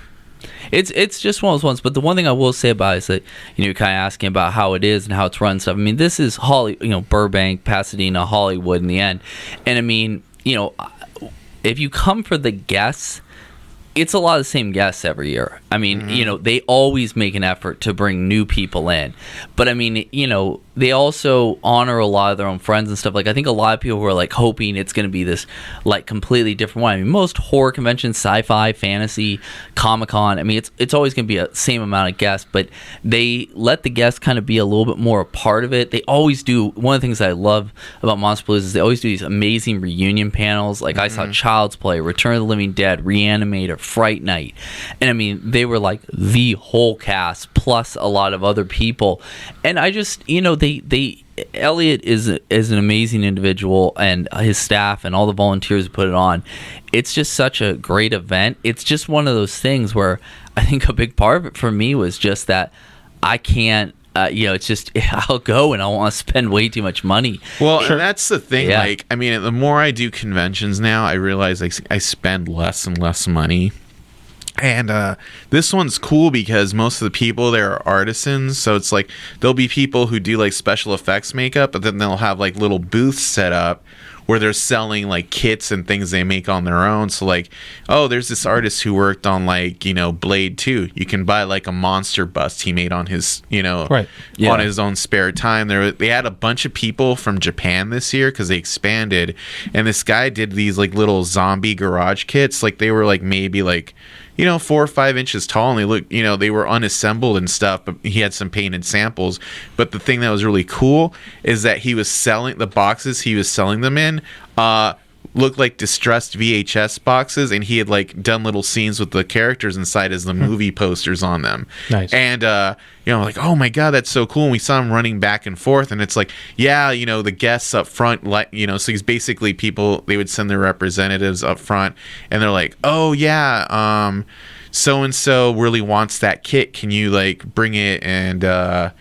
It's just one of those ones. But the one thing I will say about it is that you're kind of asking about how it is and how it's run stuff. I mean, this is Burbank, Pasadena, Hollywood in the end, and I mean if you come for the guests, it's a lot of the same guests every year. I mean, they always make an effort to bring new people in. But I mean, they also honor a lot of their own friends and stuff. Like, I think a lot of people who are like hoping it's going to be this like completely different one. I mean, most horror conventions, sci-fi, fantasy, Comic-Con, I mean, it's always going to be a same amount of guests, but they let the guests kind of be a little bit more a part of it. They always do. One of the things I love about Monster Blues is they always do these amazing reunion panels. Like, I saw Child's Play, Return of the Living Dead, Reanimator, Fright Night, and I mean, they were like the whole cast plus a lot of other people. And I just, Elliot is an amazing individual, and his staff and all the volunteers who put it on. It's just such a great event. It's just one of those things where I think a big part of it for me was just that I can't, it's just, I'll go and I want to spend way too much money. Well, and that's the thing. Yeah. Like, I mean, the more I do conventions now, I realize I spend less and less money. And this one's cool because most of the people there are artisans, so it's like there'll be people who do like special effects makeup, but then they'll have like little booths set up where they're selling like kits and things they make on their own. So like, oh, there's this artist who worked on like, Blade 2. You can buy like a monster bust he made on his, Right. on his own spare time. They had a bunch of people from Japan this year because they expanded, and this guy did these like little zombie garage kits. Like, they were like maybe like 4 or 5 inches tall, and they look, they were unassembled and stuff, but he had some painted samples. But the thing that was really cool is that he was selling the boxes he was selling them in, looked like distressed VHS boxes, and he had like done little scenes with the characters inside as the movie posters on them. Nice. And like, oh my god, that's so cool. And we saw him running back and forth, and it's like, yeah, the guests up front, like, so he's basically people, they would send their representatives up front, and they're like, oh yeah, so and so really wants that kit, can you like bring it? And so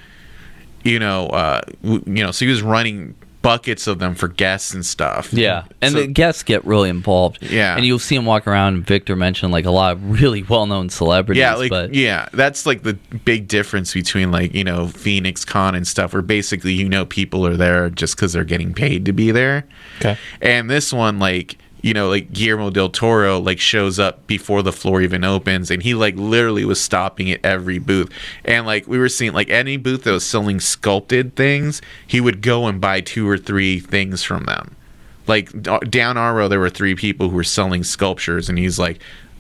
he was running buckets of them for guests and stuff. Yeah, and So- the guests get really involved. Yeah. And you'll see them walk around, and Victor mentioned like a lot of really well-known celebrities. Yeah, like, but yeah, that's like the big difference between like, Phoenix Con and stuff, where basically, people are there just because they're getting paid to be there. Okay. And this one, like, like Guillermo del Toro like shows up before the floor even opens, and he like literally was stopping at every booth. And like we were seeing like any booth that was selling sculpted things, he would go and buy 2 or 3 things from them. Like down our row, there were 3 people who were selling sculptures, and he's like,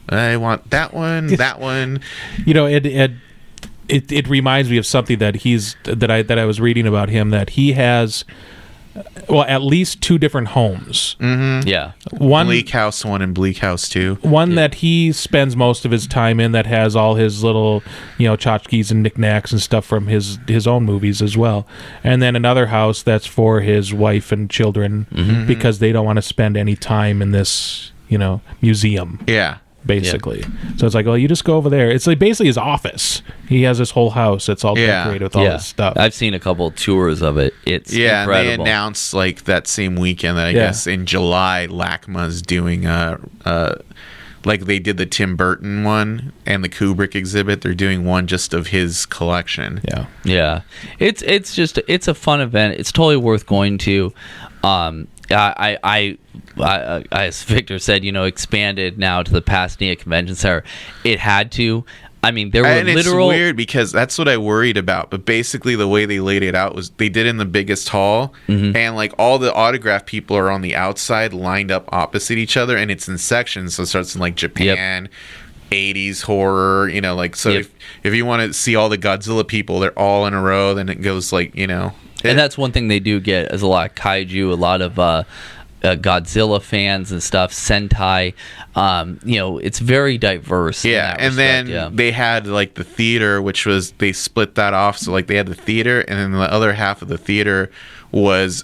I want that one, that one. It reminds me of something that I was reading about him, that he has, well, at least 2 different homes. yeah, One Bleak House 1 and Bleak House 2. One that he spends most of his time in, that has all his little, tchotchkes and knickknacks and stuff from his own movies as well. And then another house that's for his wife and children, because they don't want to spend any time in this, museum. Yeah. Basically. So it's like, well, you just go over there. It's like basically his office. He has this whole house that's all decorated with all this stuff. I've seen a couple of tours of it. It's incredible. And they announced like that same weekend that I guess in July, LACMA's doing like they did the Tim Burton one and the Kubrick exhibit. They're doing one just of his collection. Yeah. It's a fun event. It's totally worth going to. I as Victor said, expanded now to the Pasadena Convention Center. It had to. I mean, there were literal. It's weird because that's what I worried about. But basically, the way they laid it out was they did in the biggest hall, and like all the autograph people are on the outside, lined up opposite each other, and it's in sections. So it starts in like Japan. 80s horror, so if you want to see all the Godzilla people, they're all in a row, then it goes like, and that's one thing they do get is a lot of kaiju, a lot of Godzilla fans and stuff, Sentai. It's very diverse. Yeah, and then they had like the theater, which was, they split that off. So like they had the theater, and then the other half of the theater was,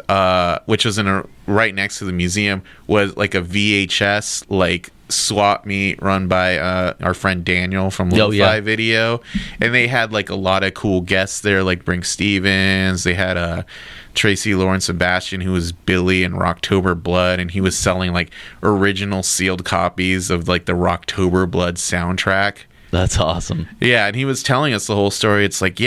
which was right next to the museum, was like a VHS like swap meet run by our friend Daniel from Lo-Fi Video, and they had like a lot of cool guests there, like Brink Stevens. They had Tracy Lawrence Sebastian, who was Billy in Rocktober Blood, and he was selling like original sealed copies of like the Rocktober Blood soundtrack. That's awesome. Yeah, and he was telling us the whole story. It's like,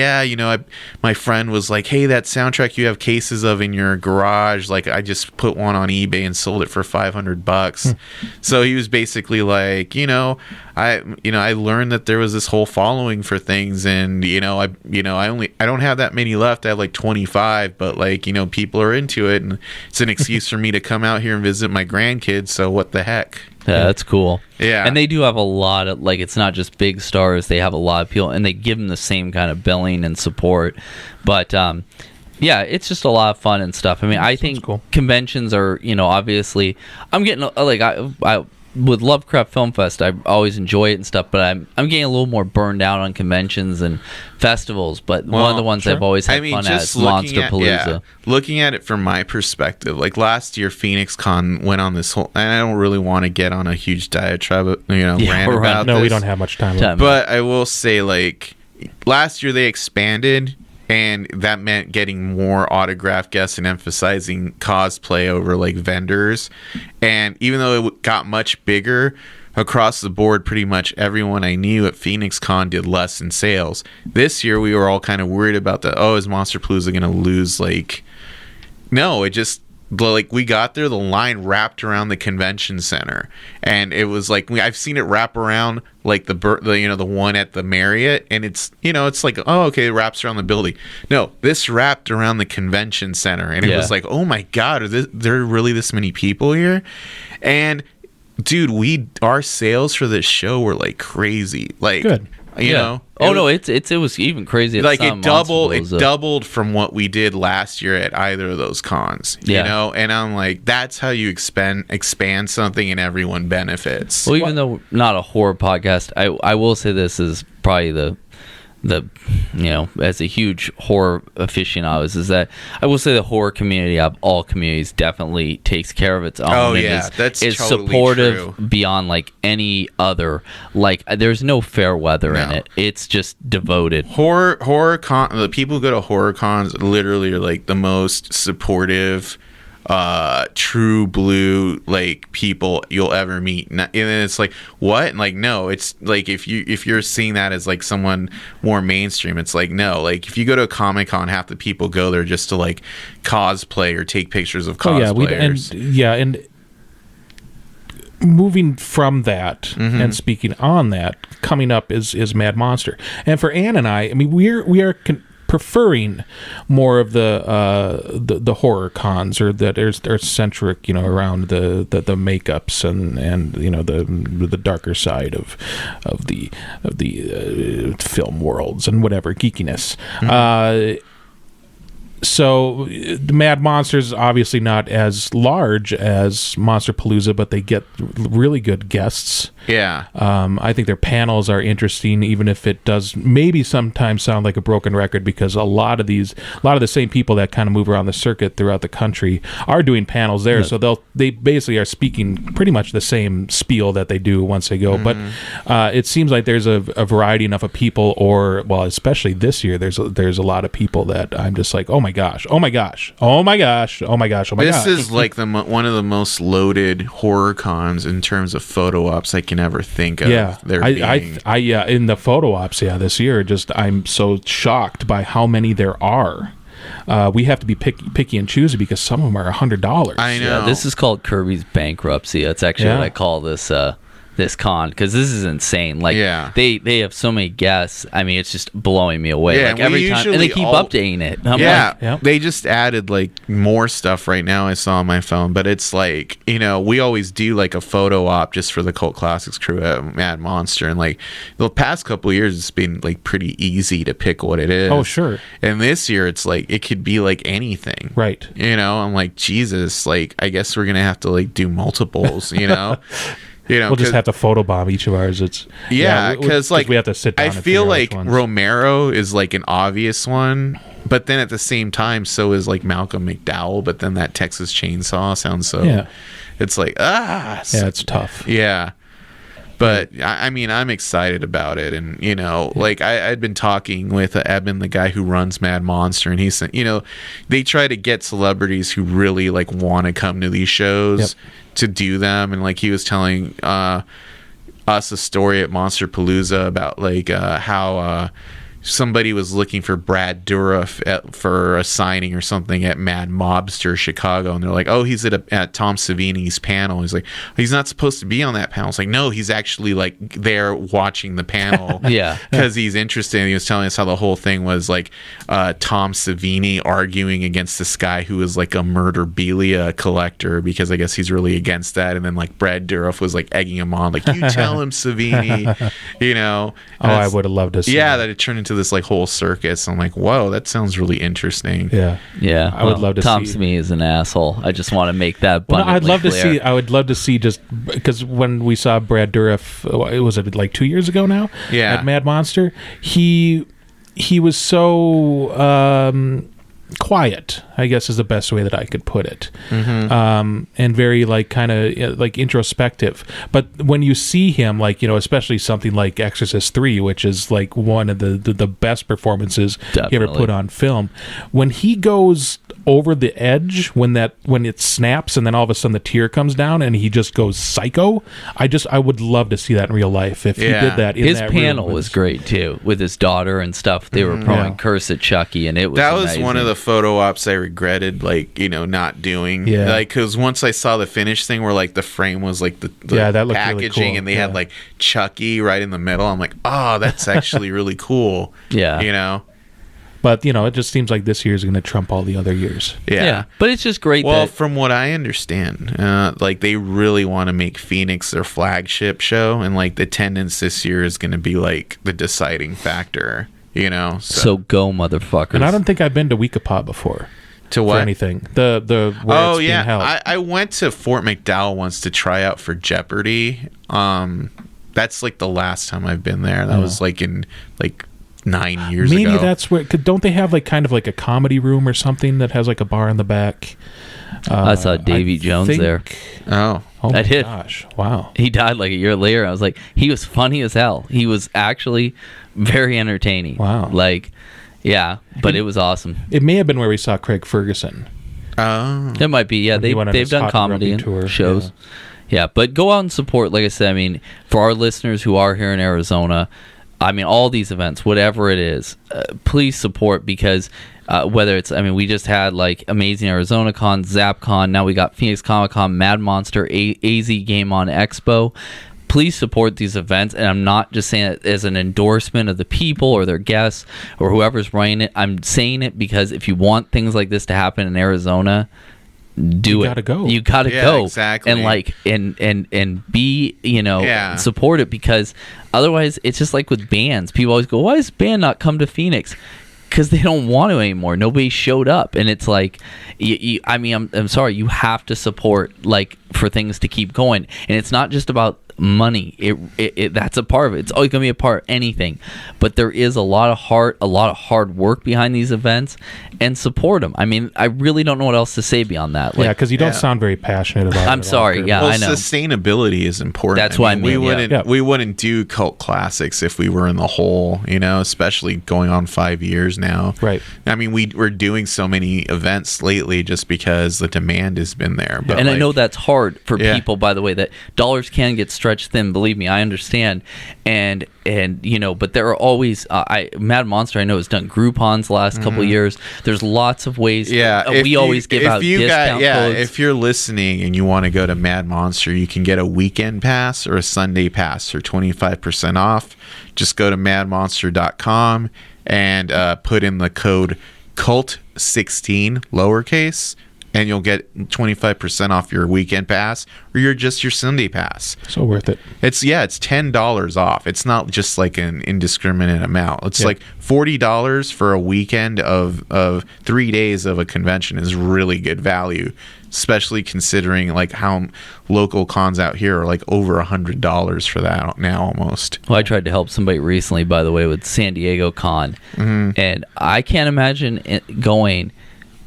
my friend was like, hey, that soundtrack you have cases of in your garage, like I just put one on eBay and sold it for $500. So he was basically like, I I learned that there was this whole following for things, and I don't have that many left. I have like 25, but like, people are into it, and it's an excuse for me to come out here and visit my grandkids. So what the heck? Yeah, that's cool. Yeah. And they do have a lot of, like, it's not just big stars. They have a lot of people, and they give them the same kind of billing and support. But, yeah, it's just a lot of fun and stuff. I mean, I think conventions are, obviously, I'm getting, like, I with Lovecraft Film Fest, I always enjoy it and stuff, but I'm getting a little more burned out on conventions and festivals. But one of the ones I've always had fun at is Monsterpalooza. Looking at it from my perspective, like last year, Phoenix Con went on this whole, and I don't really want to get on a huge diatribe, rant about this. No, we don't have much time. But I will say, like, last year they expanded, and that meant getting more autograph guests and emphasizing cosplay over like vendors. And even though it got much bigger across the board, pretty much everyone I knew at Phoenix Con did less in sales. This year we were all kind of worried about that. Oh, is Monsterpalooza going to lose? Like, no, it just, like, we got there, the line wrapped around the convention center, and it was like, I've seen it wrap around like the one at the Marriott, and it's it's like, oh, okay, it wraps around the building. No, this wrapped around the convention center, and it was like, oh my god, there are really this many people here? And dude, our sales for this show were like crazy, like good. It was even crazy. Like it doubled from what we did last year at either of those cons. And I'm like, that's how you expand something and everyone benefits. Well, even though not a horror podcast, I will say this is probably the as a huge horror aficionado, is that I will say the horror community of all communities definitely takes care of its own. Oh yeah, that's is totally supportive true. Beyond like any other. Like there's no fair weather in it. It's just devoted. Horror con. The people who go to horror cons literally are like the most supportive, true blue like people you'll ever meet. And it's like, what? And like, no, it's like if you're seeing that as like someone more mainstream, it's like, no, like if you go to a Comic-Con, half the people go there just to like cosplay or take pictures of cosplayers. And moving from that and speaking on that, coming up is Mad Monster. And for Ann and I mean, we are preferring more of the horror cons, or that are centric, around the makeups and the darker side of the film worlds and whatever geekiness. So the Mad Monster's obviously not as large as Monsterpalooza, but they get really good guests. Yeah. I think their panels are interesting, even if it does maybe sometimes sound like a broken record, because a lot of the same people that kind of move around the circuit throughout the country are doing panels there. So they basically are speaking pretty much the same spiel that they do once they go. But it seems like there's a variety enough of people, or well, especially this year, there's a lot of people that I'm just like, oh my gosh. This is like one of the most loaded horror cons in terms of photo ops I can ever think of. Yeah, in the photo ops, this year, just I'm so shocked by how many there are. We have to be picky and choosy because some of them are $100. I know. Yeah, this is called Kirby's bankruptcy. That's actually what I call this con, because this is insane. Like, they have so many guests. I mean, it's just blowing me away. Like every time, and they keep updating it. They just added like more stuff right now. I saw on my phone, but it's like, we always do like a photo op just for the Cult Classics crew at Mad Monster, and like the past couple of years, it's been like pretty easy to pick what it is. Oh sure. And this year, it's like it could be like anything. Right. I'm like, Jesus. Like, I guess we're gonna have to like do multiples. We'll just have to photobomb each of ours. It's because like we have to sit down. I feel like Romero is like an obvious one, but then at the same time, so is like Malcolm McDowell. But then that Texas Chainsaw sounds so. It's like it's tough. Yeah, but I mean, I'm excited about it, and like I'd been talking with Eben, the guy who runs Mad Monster, and he said, they try to get celebrities who really like want to come to these shows. To do them, and like he was telling us a story at Monsterpalooza about like how somebody was looking for Brad Dourif for a signing or something at Mad Mobster Chicago, and they're like, oh, he's at Tom Savini's panel. He's like, he's not supposed to be on that panel. It's like, no, he's actually like there watching the panel. Yeah, because he's interested. And he was telling us how the whole thing was like Tom Savini arguing against this guy who was like a murderabilia collector, because I guess he's really against that. And then like Brad Dourif was like egging him on, like, you tell him, Savini, you know. Oh, I would have loved to see that it turned into this like whole circus. I'm like, whoa, that sounds really interesting. Yeah. I would love to Tom see. Savini is an asshole. I just want to make that Well, I'd love clear. to see. I would love to see, just because when we saw Brad Dourif, was it like 2 years ago now? Yeah. At Mad Monster, he was so quiet, I guess is the best way that I could put it, and very like kind of like introspective. But when you see him, like, you know, especially something like Exorcist 3, which is like one of the best performances he ever put on film, when he goes over the edge, when it snaps and then all of a sudden the tear comes down and he just goes psycho, I would love to see that in real life if he did that in his that panel room. was great too, with his daughter and stuff. They were throwing Curse at Chucky, and it was amazing. One of the photo ops I regretted, like, you know, not doing. Yeah. Like, because once I saw the finished thing where like the frame was like the that looked packaging really cool. and they had like Chucky right in the middle, I'm like, oh, that's actually really cool. Yeah. You know. But, you know, it just seems like this year is going to trump all the other years. Yeah. But it's just great. Well, that from what I understand, like they really want to make Phoenix their flagship show, and like the attendance this year is going to be like the deciding factor. You know. so go, motherfuckers. And I don't think I've been to Weekapaw before. To what? For anything. The where it's being held. I went to Fort McDowell once to try out for Jeopardy. That's like the last time I've been there. That was like in like 9 years ago. Maybe that's where. Don't they have like kind of like a comedy room or something that has like a bar in the back? I saw Davy Jones there. Oh, Oh my I did. gosh! Wow. He died like a year later. I was like, he was funny as hell. He was actually very entertaining. Wow. Like, yeah, but it was awesome. It may have been where we saw Craig Ferguson. oh, It might be. Yeah, When he went on they've his done hot comedy rubbing and tour, shows. Yeah, but go out and support. Like I said, I mean, for our listeners who are here in Arizona, I mean, all these events, whatever it is, please support, because whether it's, I mean, we just had like Amazing Arizona Con, ZapCon, now we got Phoenix Comic Con, Mad Monster, AZ Game On Expo. Please support these events, and I'm not just saying it as an endorsement of the people or their guests or whoever's running it. I'm saying it because if you want things like this to happen in Arizona, you gotta go. You gotta Yeah, go. exactly. And like and be, you know, Yeah. support it, because otherwise it's just like with bands. People always go, why does band not come to Phoenix? Because they don't want to anymore. Nobody showed up, and it's like, I mean, I'm sorry, you have to support, like, for things to keep going, and it's not just about money. It that's a part of it. It's always gonna be a part of anything, but there is a lot of heart, a lot of hard work behind these events, and support them. I mean, I really don't know what else to say beyond that. Like, Yeah, because you don't sound very passionate about it. I'm at all, sorry, Kirby. yeah. well, I know. sustainability is important. That's what I We mean, yeah. wouldn't Yeah. we wouldn't do cult classics if we were in the hole, you know, especially going on 5 years now. Right. I mean, we're doing so many events lately just because the demand has been there. But And I like, know that's hard for Yeah. people, by the way, that dollars can get stretched thin. Believe me, I understand. And you know, but there are always Mad Monster, I know, has done Groupons the last couple of years. There's lots of ways. Yeah, we always give out discount codes. if you're listening and you want to go to Mad Monster, you can get a weekend pass or a Sunday pass for 25% off. Just go to madmonster.com and put in the code CULT16 lowercase, and you'll get 25% off your weekend pass or your Sunday pass. So worth it. It's $10 off. It's not just like an indiscriminate amount. It's like $40 for a weekend of 3 days of a convention is really good value, especially considering like how local cons out here are like over $100 for that now almost. Well, I tried to help somebody recently, by the way, with San Diego Con, and I can't imagine going.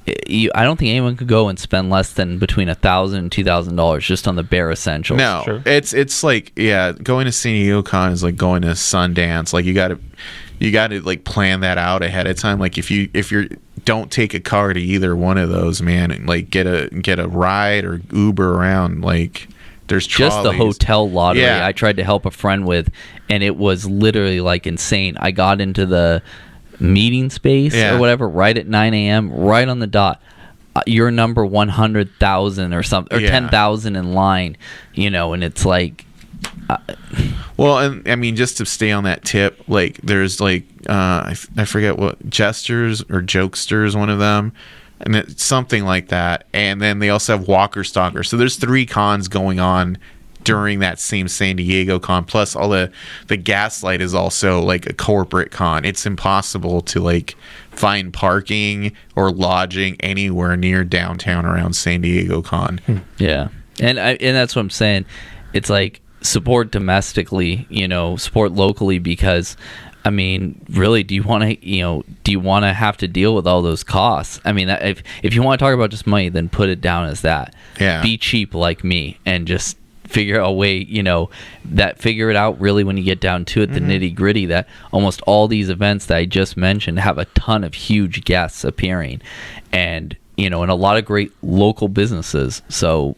I don't think anyone could go and spend less than between $1,000 and $2,000 just on the bare essentials. No, Sure. it's like, yeah, going to San Diego Con is like going to Sundance. Like you got to like plan that out ahead of time. Like if you don't take a car to either one of those, man, and like get a ride or Uber around, like There's just trolleys. the hotel lottery. Yeah. I tried to help a friend with, and it was literally like insane. I got into the meeting space or whatever right at 9 a.m. right on the dot. You're number 100,000 or something, or 10,000 in line, and it's like. Well, and I mean, just to stay on that tip, like there's like I forget what, Jesters or Jokesters, one of them, and it's something like that. And then they also have Walker Stalker. So there's 3 cons going on during that same San Diego con. Plus all the Gaslight is also like a corporate con. It's impossible to like find parking or lodging anywhere near downtown around San Diego con. Yeah, and that's what I'm saying. It's like, support domestically, support locally, because I mean, really, do you want to have to deal with all those costs? I mean, if you want to talk about just money, then put it down as that. Yeah. Be cheap like me and just figure out a way, figure it out really when you get down to it, the nitty gritty, that almost all these events that I just mentioned have a ton of huge guests appearing, and, and a lot of great local businesses. So,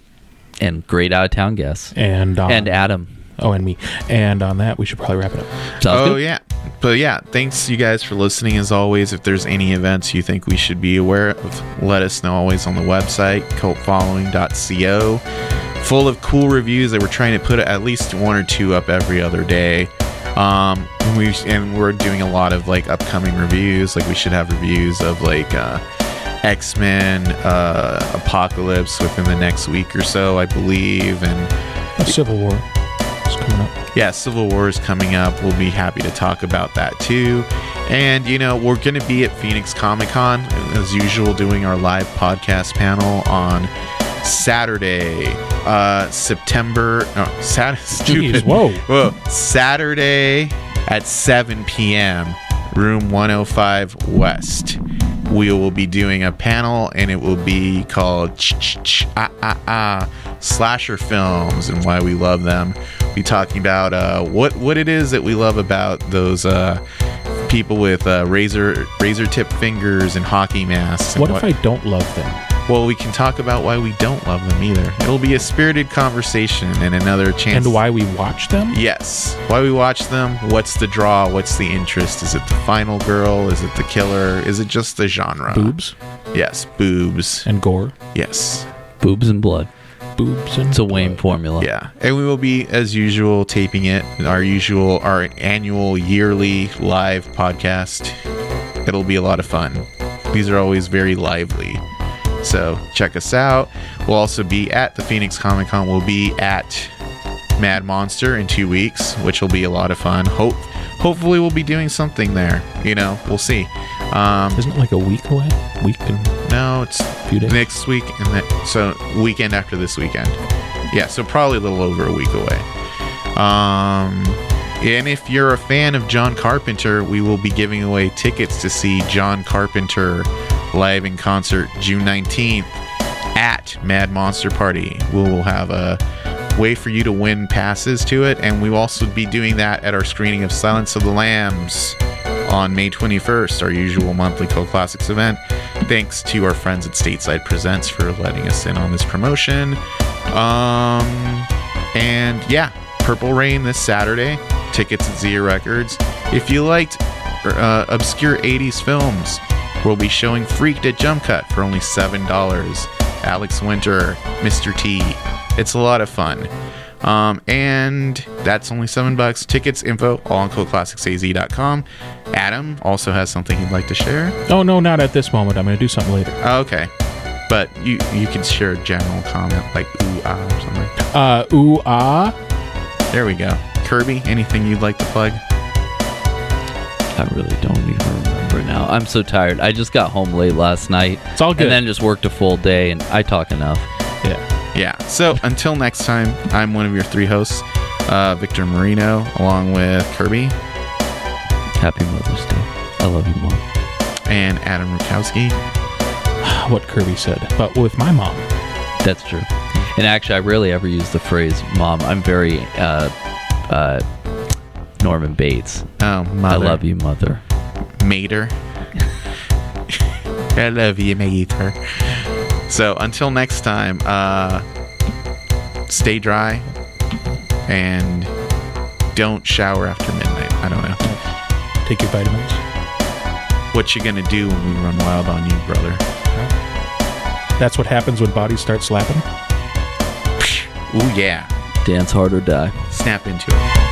and great out of town guests. And Adam. Oh, and me. And on that, we should probably wrap it up. Sounds good? Yeah. But yeah, thanks you guys for listening as always. If there's any events you think we should be aware of, let us know always on the website, cultfollowing.co. Full of cool reviews that we're trying to put at least 1 or 2 up every other day. And we're doing a lot of like upcoming reviews. Like we should have reviews of like X-Men, Apocalypse within the next week or so, I believe. And Civil War is coming up. Yeah, Civil War is coming up. We'll be happy to talk about that too. And, we're going to be at Phoenix Comic-Con, as usual, doing our live podcast panel on Saturday, Saturday at 7 p.m., room 105 West. We will be doing a panel, and it will be called Slasher Films and Why We Love Them. We'll be talking about what it is that we love about those people with razor tip fingers and hockey masks. What if I don't love them? Well, we can talk about why we don't love them either. It'll be a spirited conversation and another chance. And why we watch them? Yes. Why we watch them. What's the draw? What's the interest? Is it the final girl? Is it the killer? Is it just the genre? Boobs? Yes. Boobs. And gore? Yes. Boobs and blood. Boobs and It's a Wayne formula. Yeah. And we will be, as usual, taping it. Our annual yearly live podcast. It'll be a lot of fun. These are always very lively. So check us out. We'll also be at the Phoenix Comic Con. We'll be at Mad Monster in 2 weeks, which will be a lot of fun. Hopefully we'll be doing something there. We'll see. Isn't it like a week away? No, it's a few days. Next week, and so weekend after this weekend. Yeah, so probably a little over a week away. And if you're a fan of John Carpenter, we will be giving away tickets to see John Carpenter live in concert June 19th at Mad Monster Party. We will have a way for you to win passes to it, and we will also be doing that at our screening of Silence of the Lambs on May 21st, our usual monthly Cult Classics event. Thanks to our friends at Stateside Presents for letting us in on this promotion. And yeah, Purple Rain this Saturday. Tickets at Zia Records. If you liked obscure 80s films, we'll be showing Freaked at Jump Cut for only $7. Alex Winter, Mr. T. It's a lot of fun. And that's only $7. Tickets, info, all on cultclassicsaz.com. Adam also has something he'd like to share. Oh, no, not at this moment. I'm going to do something later. Oh, okay. But you can share a general comment like ooh, ah, or something. Ooh, ah. There we go. Kirby, anything you'd like to plug? I really don't even remember now. I'm so tired. I just got home late last night. It's all good. And then just worked a full day, and I talk enough. Yeah. So until next time, I'm one of your 3 hosts, Victor Marino, along with Kirby. Happy Mother's Day. I love you, Mom. And Adam Rukowski. What Kirby said, but with my mom. That's true. And actually, I rarely ever use the phrase "mom." I'm very Norman Bates. Oh, mother. I love you, mother. Mater. I love you, Mater. So until next time, stay dry, and don't shower after midnight. I don't know. Take your vitamins. What you gonna do when we run wild on you, brother? That's what happens when bodies start slapping. Ooh, yeah. Dance hard or die. Snap into it.